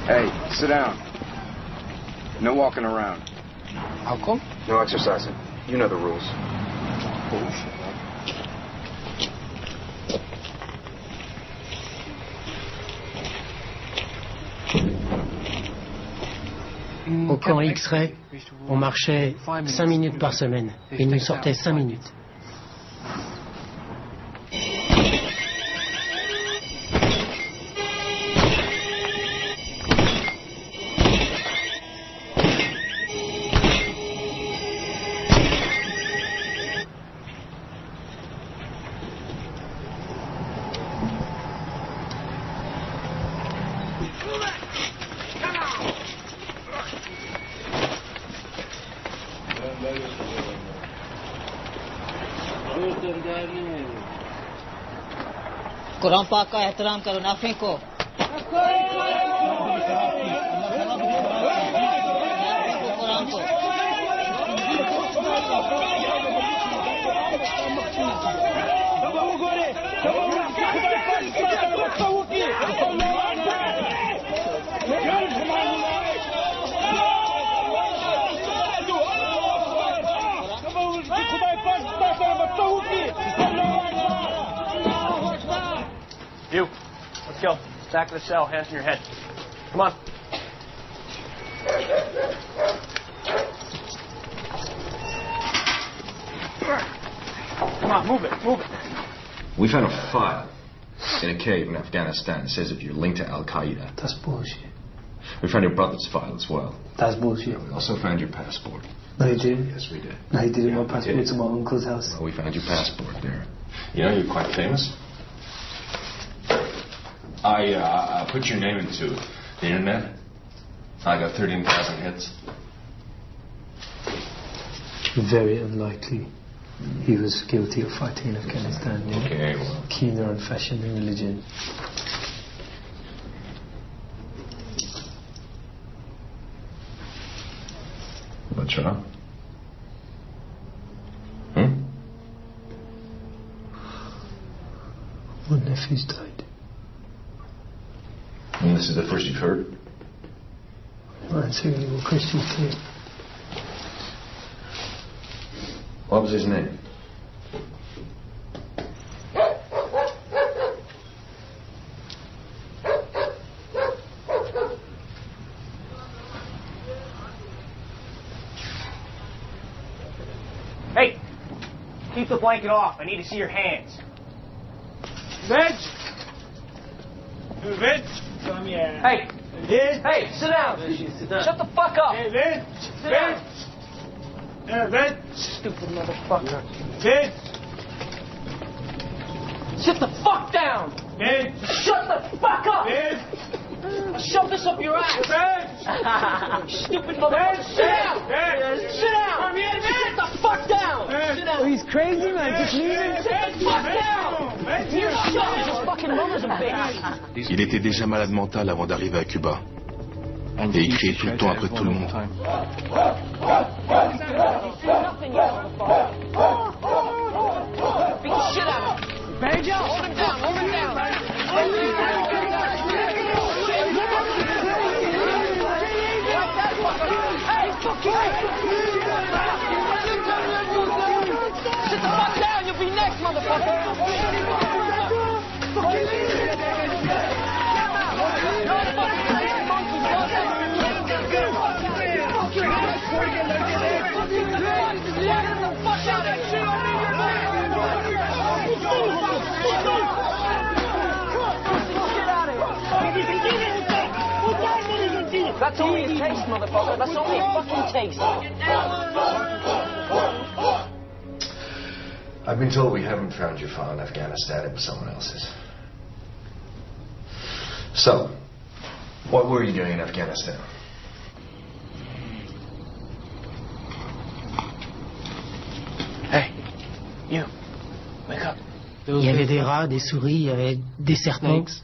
Hey, sit down. No walking around. How come? No exercising. You know the rules. Bullshit. Au camp X-Ray, on marchait 5 minutes par semaine et il nous sortait 5 minutes. कुरान पाक का एहतराम करो ना फेंको कुरान को You, let's go. Back of the cell, hands in your head. Come on. Come on, move it. We found a file in a cave in Afghanistan that says if you're linked to Al-Qaeda. That's bullshit. We found your brother's file as well. That's bullshit. We also found your passport. No, you didn't? Yes, we did. No, you didn't. My passport's in my uncle's house. Well, we found your passport there. You know, you're quite famous. I put your name into the internet. I got 13,000 hits. Very unlikely. He was guilty of fighting in Afghanistan. Yeah? Okay, well. Keener on fashion and religion. What's wrong? My nephew's died. And this is the first you've heard? I'm saying you were Christian too. What was his name? Hey, keep the blanket off. I need to see your hands. Veg! Veg! Come here. Hey! Hey, sit down! Shut the fuck up! Hey, Veg! Sit down! Veg! Stupid motherfucker. Veg! Sit the fuck down! Veg! Shut the fuck up! Veg! Shove this up your ass! Veg! Stupid motherfucker! Sit down! Veg! Sit down! Come here, sit the fuck down! Sit down! Oh, he's crazy, man. Just leave him. Sit the fuck down! You shut his fucking mother's a bitch! Il était déjà malade mental avant d'arriver à Cuba. Et il criait tout le temps après tout le monde. Beat the shit out of him. Hold him down, hold him down. Sit the fuck down, you'll be next, motherfucker. That's only a taste, motherfucker. That's only a fucking taste. I've been told we haven't found your file in Afghanistan. It was someone else's. So, what were you doing in Afghanistan? Hey, you, wake up. Il y avait des rats, des souris, il y avait des serpents,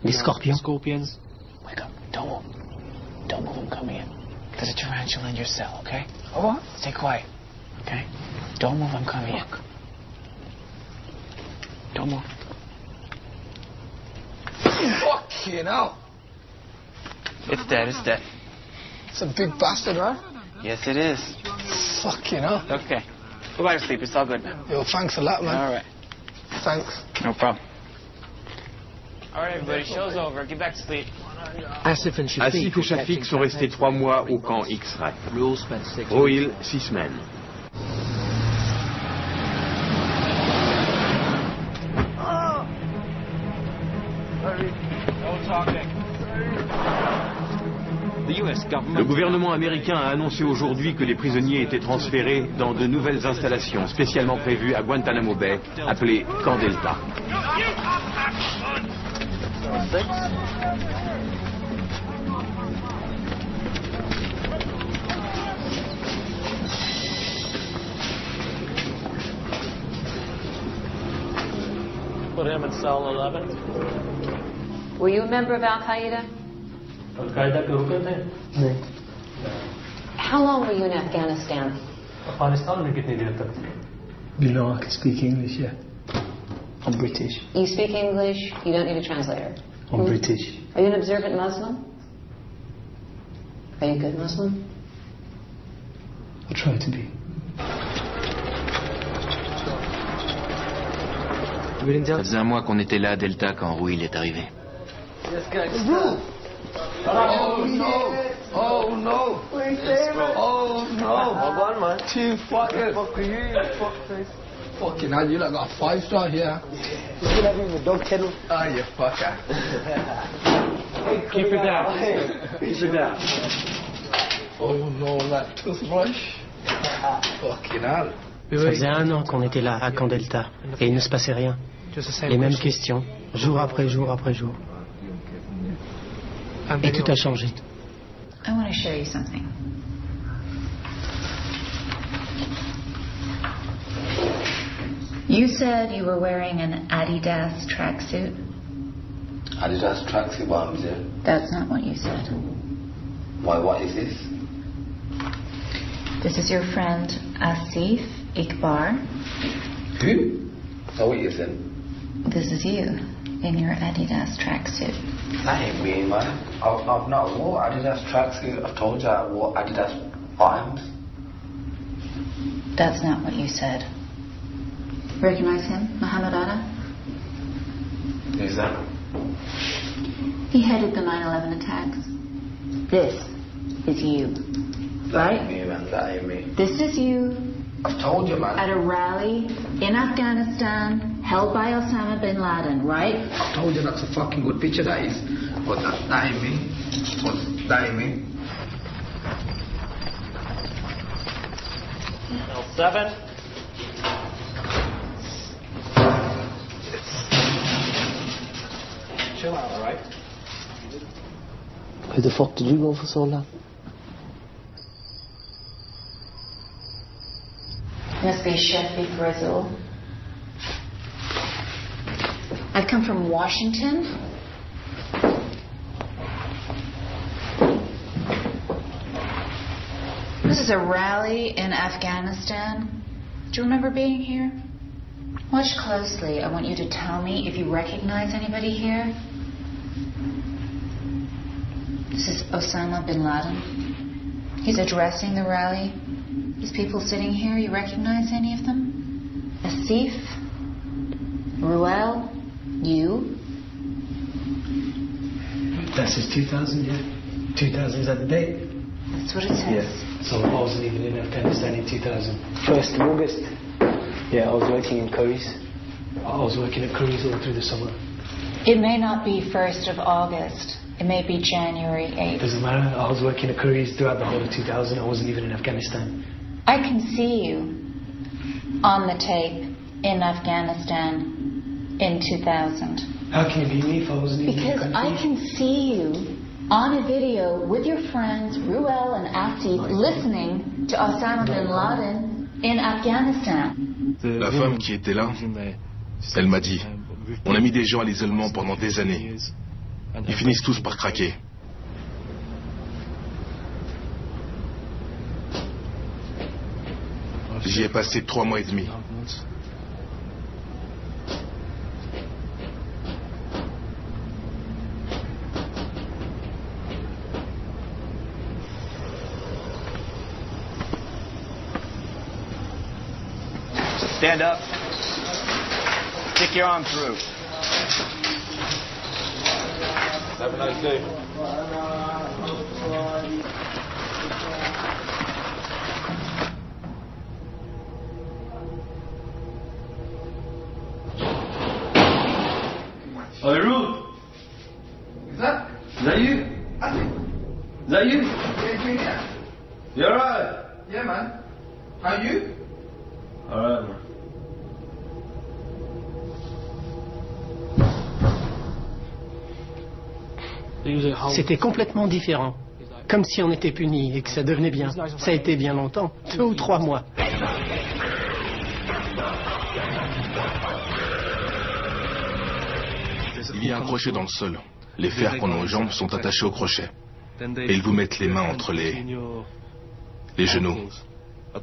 des scorpions. Wake up. Don't move. Don't move. I'm coming in. There's a tarantula in your cell, okay? What? Stay quiet, okay? Don't move. I'm coming in. Don't move. Fucking hell. It's dead. It's dead. It's a big bastard, right? Yes, it is. Fucking hell. Okay. Go back to sleep. It's all good now. Yo, thanks a lot, man. All right. Thanks. No problem. All right, everybody. Show's over. Get back to sleep. Asif et Shafik sont restés 3 mois au camp X-Ray. Rohil, 6 semaines. Le gouvernement américain a annoncé aujourd'hui que les prisonniers étaient transférés dans de nouvelles installations spécialement prévues à Guantanamo Bay, appelées Camp Delta. Put him in cell 11. Were you a member of Al-Qaeda? Al-Qaeda के रुकन थे? नहीं. How long were you in Afghanistan? Afghanistan में कितनी देर तक थे? You know I can speak English, yeah. I'm British. You speak English. You don't need a translator. I'm British. Are you an observant Muslim? Are you a good Muslim? I try to be. Ça faisait un mois qu'on était là à Delta quand Rohil est arrivé. Oh no! Oh no! Oh no! Hold on, man. Two fuckers. Fuck you, fuckface. Fucking hell, you like got a 5-star here. You still having the dog kennel? Oh, you fucker. Keep it down. Keep it down. Oh no, that toothbrush. Fucking hell. Ça faisait 1 an qu'on était là, à Camp Delta, et il ne se passait rien. Les mêmes questions, jour après jour après jour. Et tout a changé. I want to show you something. You said you were wearing an Adidas tracksuit. Adidas tracksuit bottoms, yeah? That's not what you said. Why, what is this? This is your friend Asif Iqbar. Who? So what you said? This is you in your Adidas tracksuit. That ain't me, man. I've not wore Adidas tracksuit. I've told you I wore Adidas bottoms. That's not what you said. Recognize him, Muhammad Atta? Who's that? He headed the 9/11 attacks. This is you, That right? ain't me, man. That ain't me. This is you I've told you, man. at a rally in Afghanistan held by Osama bin Laden, right? I've told you that's a fucking good picture, that is. But that ain't me. But that ain't me. L7. Chill out, alright? Where the fuck did you go for so long? Must be Shafiq Rasul. I've come from Washington. This is a rally in Afghanistan. Do you remember being here? Watch closely. I want you to tell me if you recognize anybody here. This is Osama bin Laden. He's addressing the rally. These people sitting here, you recognize any of them? Asif, Ruel, you. That's his 2000, yeah? 2000, is that the date? That's what it says. Yeah. So I wasn't even in Afghanistan in 2000. 1st of August. Yeah, I was working in Curry's. I was working at Curry's all through the summer. It may not be 1st of August, It may be January 8th. Doesn't matter. I was working at Curry's throughout the whole of 2000. I wasn't even in Afghanistan. I can see you on the tape in Afghanistan in 2000. How can it be me if I wasn't even in the Because country? I can see you on a video with your friends Ruel and Asif listening to Osama bin Laden in Afghanistan. La femme qui était là, elle m'a dit, on a mis des gens à l'isolement pendant des années. Ils finissent tous par craquer. J'y ai passé 3 mois et demi. Stand up. Stick your arm through. Have a nice day. Hey, Ruth. Is that you? Is that you? Yeah. You alright? Yeah, man. How you? Alright, man. C'était complètement différent. Comme si on était puni et que ça devenait bien. Ça a été bien longtemps, 2 ou 3 mois. Il y a un crochet dans le sol. Les fers pendant les jambes sont attachés au crochet. Et ils vous mettent les mains entre les genoux,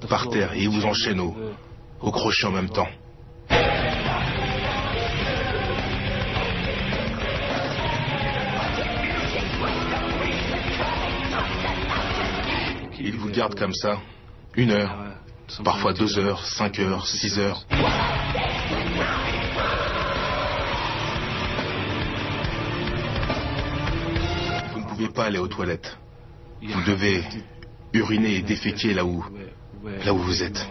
par terre, et ils vous enchaînent au crochet en même temps. Ils vous gardent comme ça, 1 heure, parfois 2 heures, 5 heures, 6 heures. Vous ne pouvez pas aller aux toilettes. Vous devez uriner et déféquer là où vous êtes.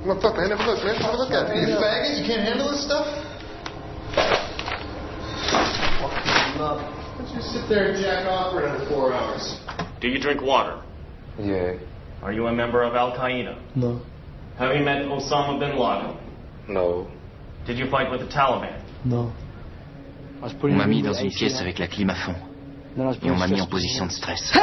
What the fuck, man? Have a look, man. Have a look at me. You faggot? You can't handle this stuff? Why don't you sit there and jack off for another 4 hours? Do you drink water? Yeah. Are you a member of Al Qaeda? No. Have you met Osama bin Laden? No. Did you fight with the Taliban? No. On m'a mis dans une pièce avec la clim à fond. Et on m'a mis en position de stress.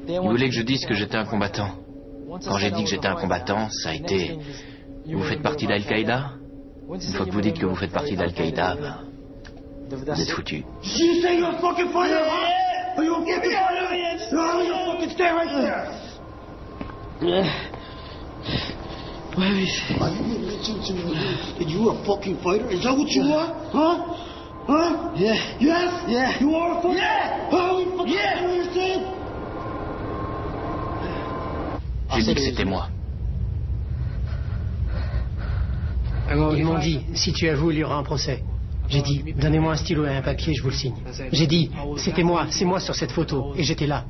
Ils voulaient que je dise que j'étais un combattant. Quand j'ai dit que j'étais un combattant, ça a été... Vous faites partie d'Al-Qaïda? Une fois que vous dites que vous faites partie d'Al-Qaïda, ben, vous êtes foutus. Did you say you're a fucking fighter, huh? Are you a fucking fighter? No, you fucking stay right there. Are you admitting to me that you are a fucking fighter? Is that what you are? Huh? Huh? Yeah. Yes? Yeah. You are a fucking... Yeah! Oh, you fucking fighter, you're saying? J'ai dit que c'était moi. Ils m'ont dit, si tu avoues, il y aura un procès. J'ai dit, donnez-moi un stylo et un papier, je vous le signe. J'ai dit, c'était moi, c'est moi sur cette photo, et j'étais là.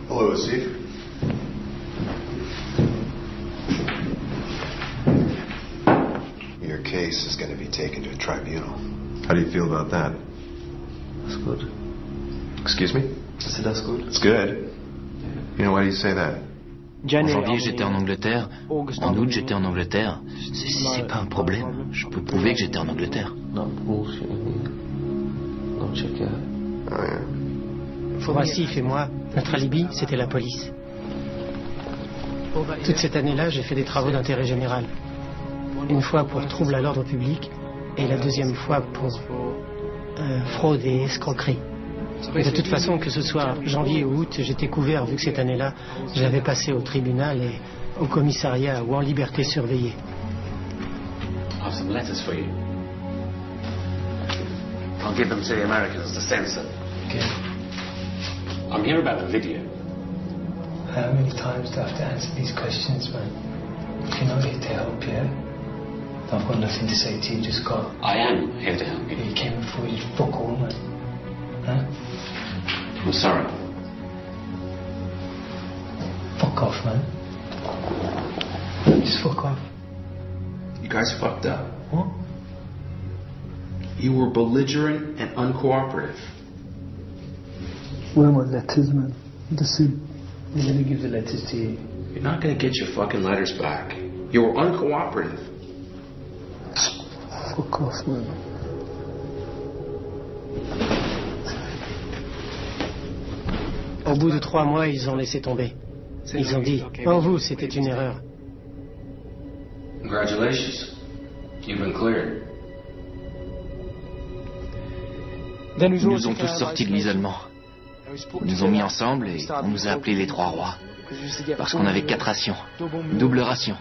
Hello, Asif. Your case is going to be taken to a tribunal. How do you feel about that? That's good. Excuse me? I said that's good. It's good. You know, why do you say that? En janvier, j'étais en Angleterre. En août, j'étais en Angleterre. C'est pas un problème. Je peux prouver que j'étais en Angleterre. Pour Asif et moi, notre alibi, c'était la police. Toute cette année-là, j'ai fait des travaux d'intérêt général. Une fois pour trouble à l'ordre public et la deuxième fois pour fraude et escroquerie. De toute façon, que ce soit janvier ou août, j'étais couvert vu que cette année-là, j'avais passé au tribunal et au commissariat ou en liberté surveillée. I have some letters for you. I'll give them to the Americans to censor. Okay. I'm here about a video. How many times do I have to answer these questions, man? You're not here to help, yeah? I've got nothing to say to you, just go. I am here to help you. You came before you fuck all, man. Huh? I'm sorry. Fuck off, man. Just fuck off. You guys fucked up. What? You were belligerent and uncooperative. Where are my letters, man? The suit. I'm gonna give the letters to you. You're not gonna get your fucking letters back. You were uncooperative. Fuck off, man. Au bout de 3 mois, ils ont laissé tomber. Ils ont dit, en vous, c'était une erreur. Congratulations. You've been cleared. Ils nous ont tous sortis de l'isolement. Ils nous ont mis ensemble et on nous a appelés les 3 rois. Parce qu'on avait 4 rations. Double ration.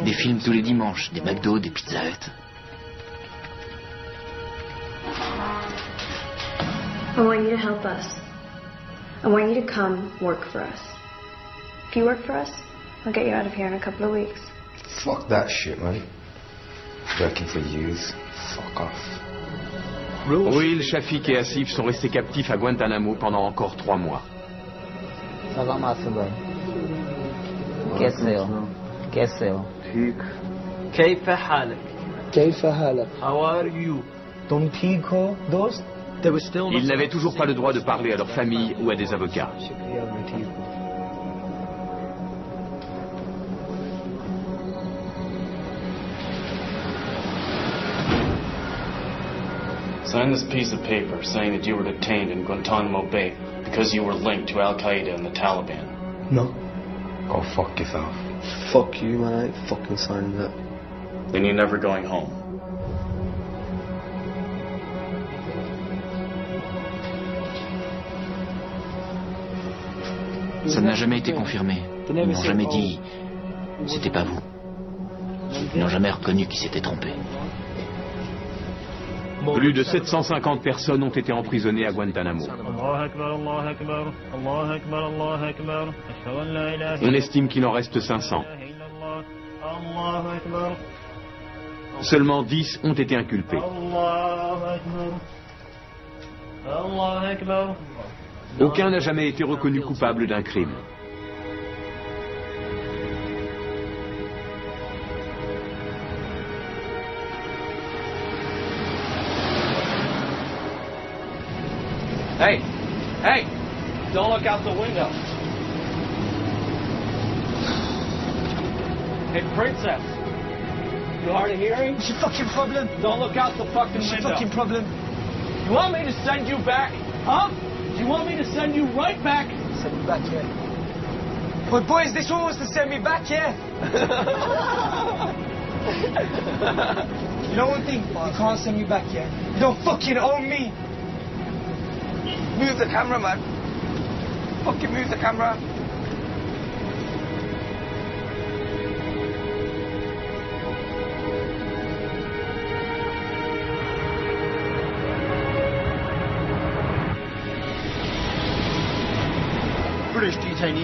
Des films tous les dimanches, des McDo, des Pizza Hut. I want you to help us. I want you to come work for us. If you work for us, I'll get you out of here in a couple of weeks. Fuck that shit, man. Working for youth. Fuck off. Will, Shafik et Asif sont restés captifs à Guantanamo pendant encore 3 mois. سلام عصبي كيف هو كيف حالك كيف حالك How are you तुम ठीक हो दोस्त Ils n'avaient toujours pas le droit de parler à leur famille ou à des avocats. Sign this piece of paper saying that you were detained in Guantanamo Bay because you were linked to Al-Qaeda and the Taliban. No. Go fuck yourself. Fuck you, man. I ain't fucking signing that. Then you're never going home. Ça n'a jamais été confirmé. Ils n'ont jamais dit « c'était pas vous ». Ils n'ont jamais reconnu qu'ils s'étaient trompés. Plus de 750 personnes ont été emprisonnées à Guantanamo. On estime qu'il en reste 500. Seulement 10 ont été inculpés. Aucun n'a jamais été reconnu coupable d'un crime. Hey, hey, don't look out the window. Hey, princess, you hard of hearing? What's your fucking problem? Don't look out the fucking What's window. your fucking problem? You want me to send you back? Huh? You want me to send you right back? Send me back, yeah. Well, boys, this one wants to send me back, yeah? You know one thing? You can't send me back, yeah? You don't fucking own me. Move the camera, man. Fucking move the camera.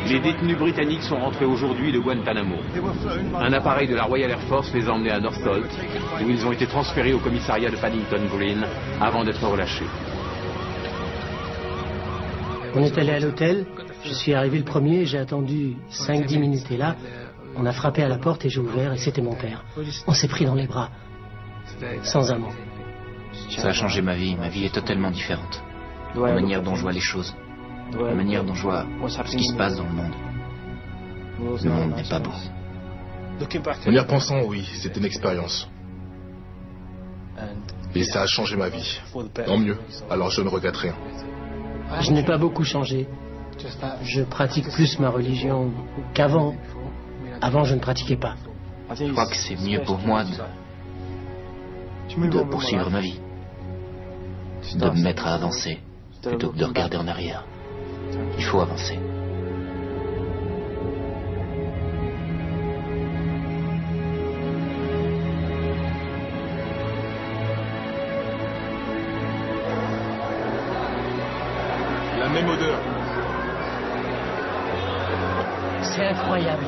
Les détenus britanniques sont rentrés aujourd'hui de Guantanamo. Un appareil de la Royal Air Force les a emmenés à Northolt, où ils ont été transférés au commissariat de Paddington Green avant d'être relâchés. On est allé à l'hôtel, je suis arrivé le premier, j'ai attendu 5-10 minutes et là, on a frappé à la porte et j'ai ouvert et c'était mon père. On s'est pris dans les bras, sans un mot. Ça a changé ma vie est totalement différente. la manière dont je vois les choses, la manière dont je vois ce qui se passe dans le monde. Le monde n'est pas beau. En y repensant, oui, c'est une expérience. Et ça a changé ma vie. Tant mieux, alors je ne regrette rien. Je n'ai pas beaucoup changé. Je pratique plus ma religion qu'avant. Avant, je ne pratiquais pas. Je crois que c'est mieux pour moi de poursuivre ma vie, de me mettre à avancer, plutôt que de regarder en arrière. Il faut avancer. La même odeur. C'est incroyable.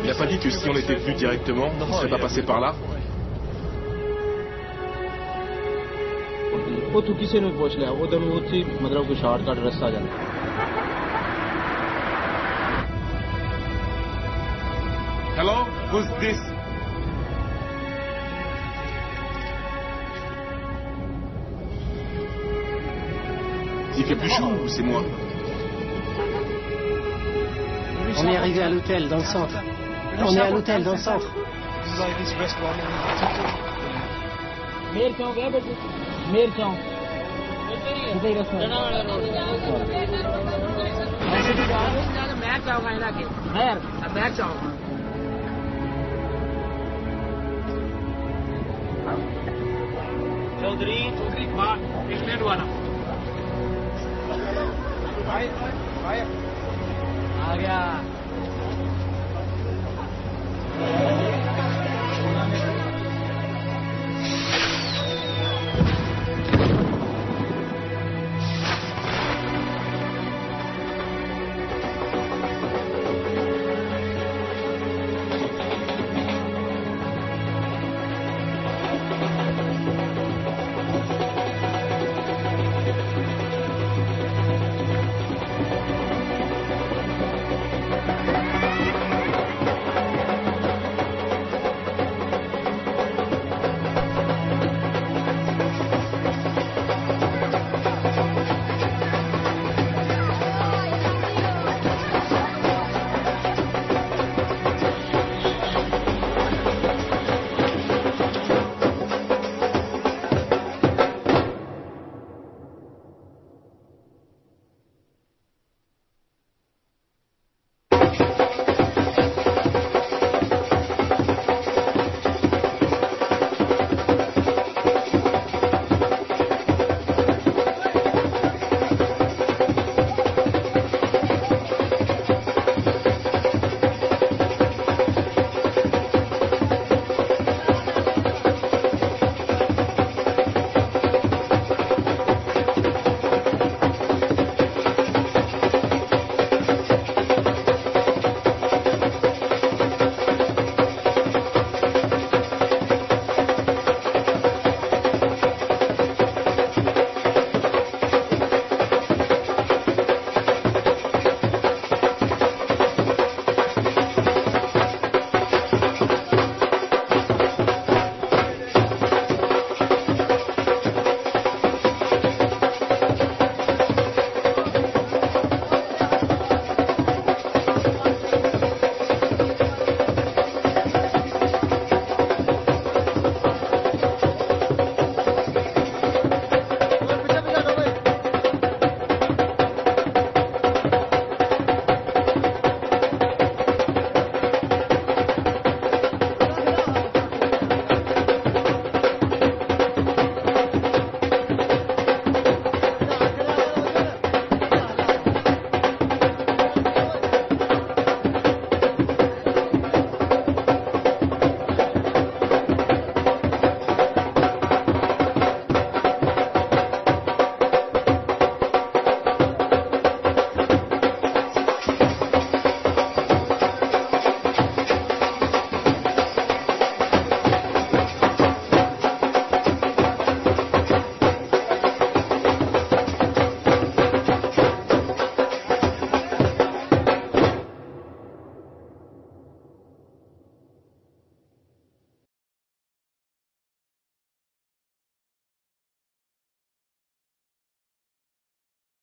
Il n'a pas dit que si on était venu directement, on ne serait pas passé par là? Hello? Who's this? Il fait plus chaud ou c'est moi? On est arrivé à l'hôtel, dans le centre. On est à l'hôtel, dans le centre. आ गया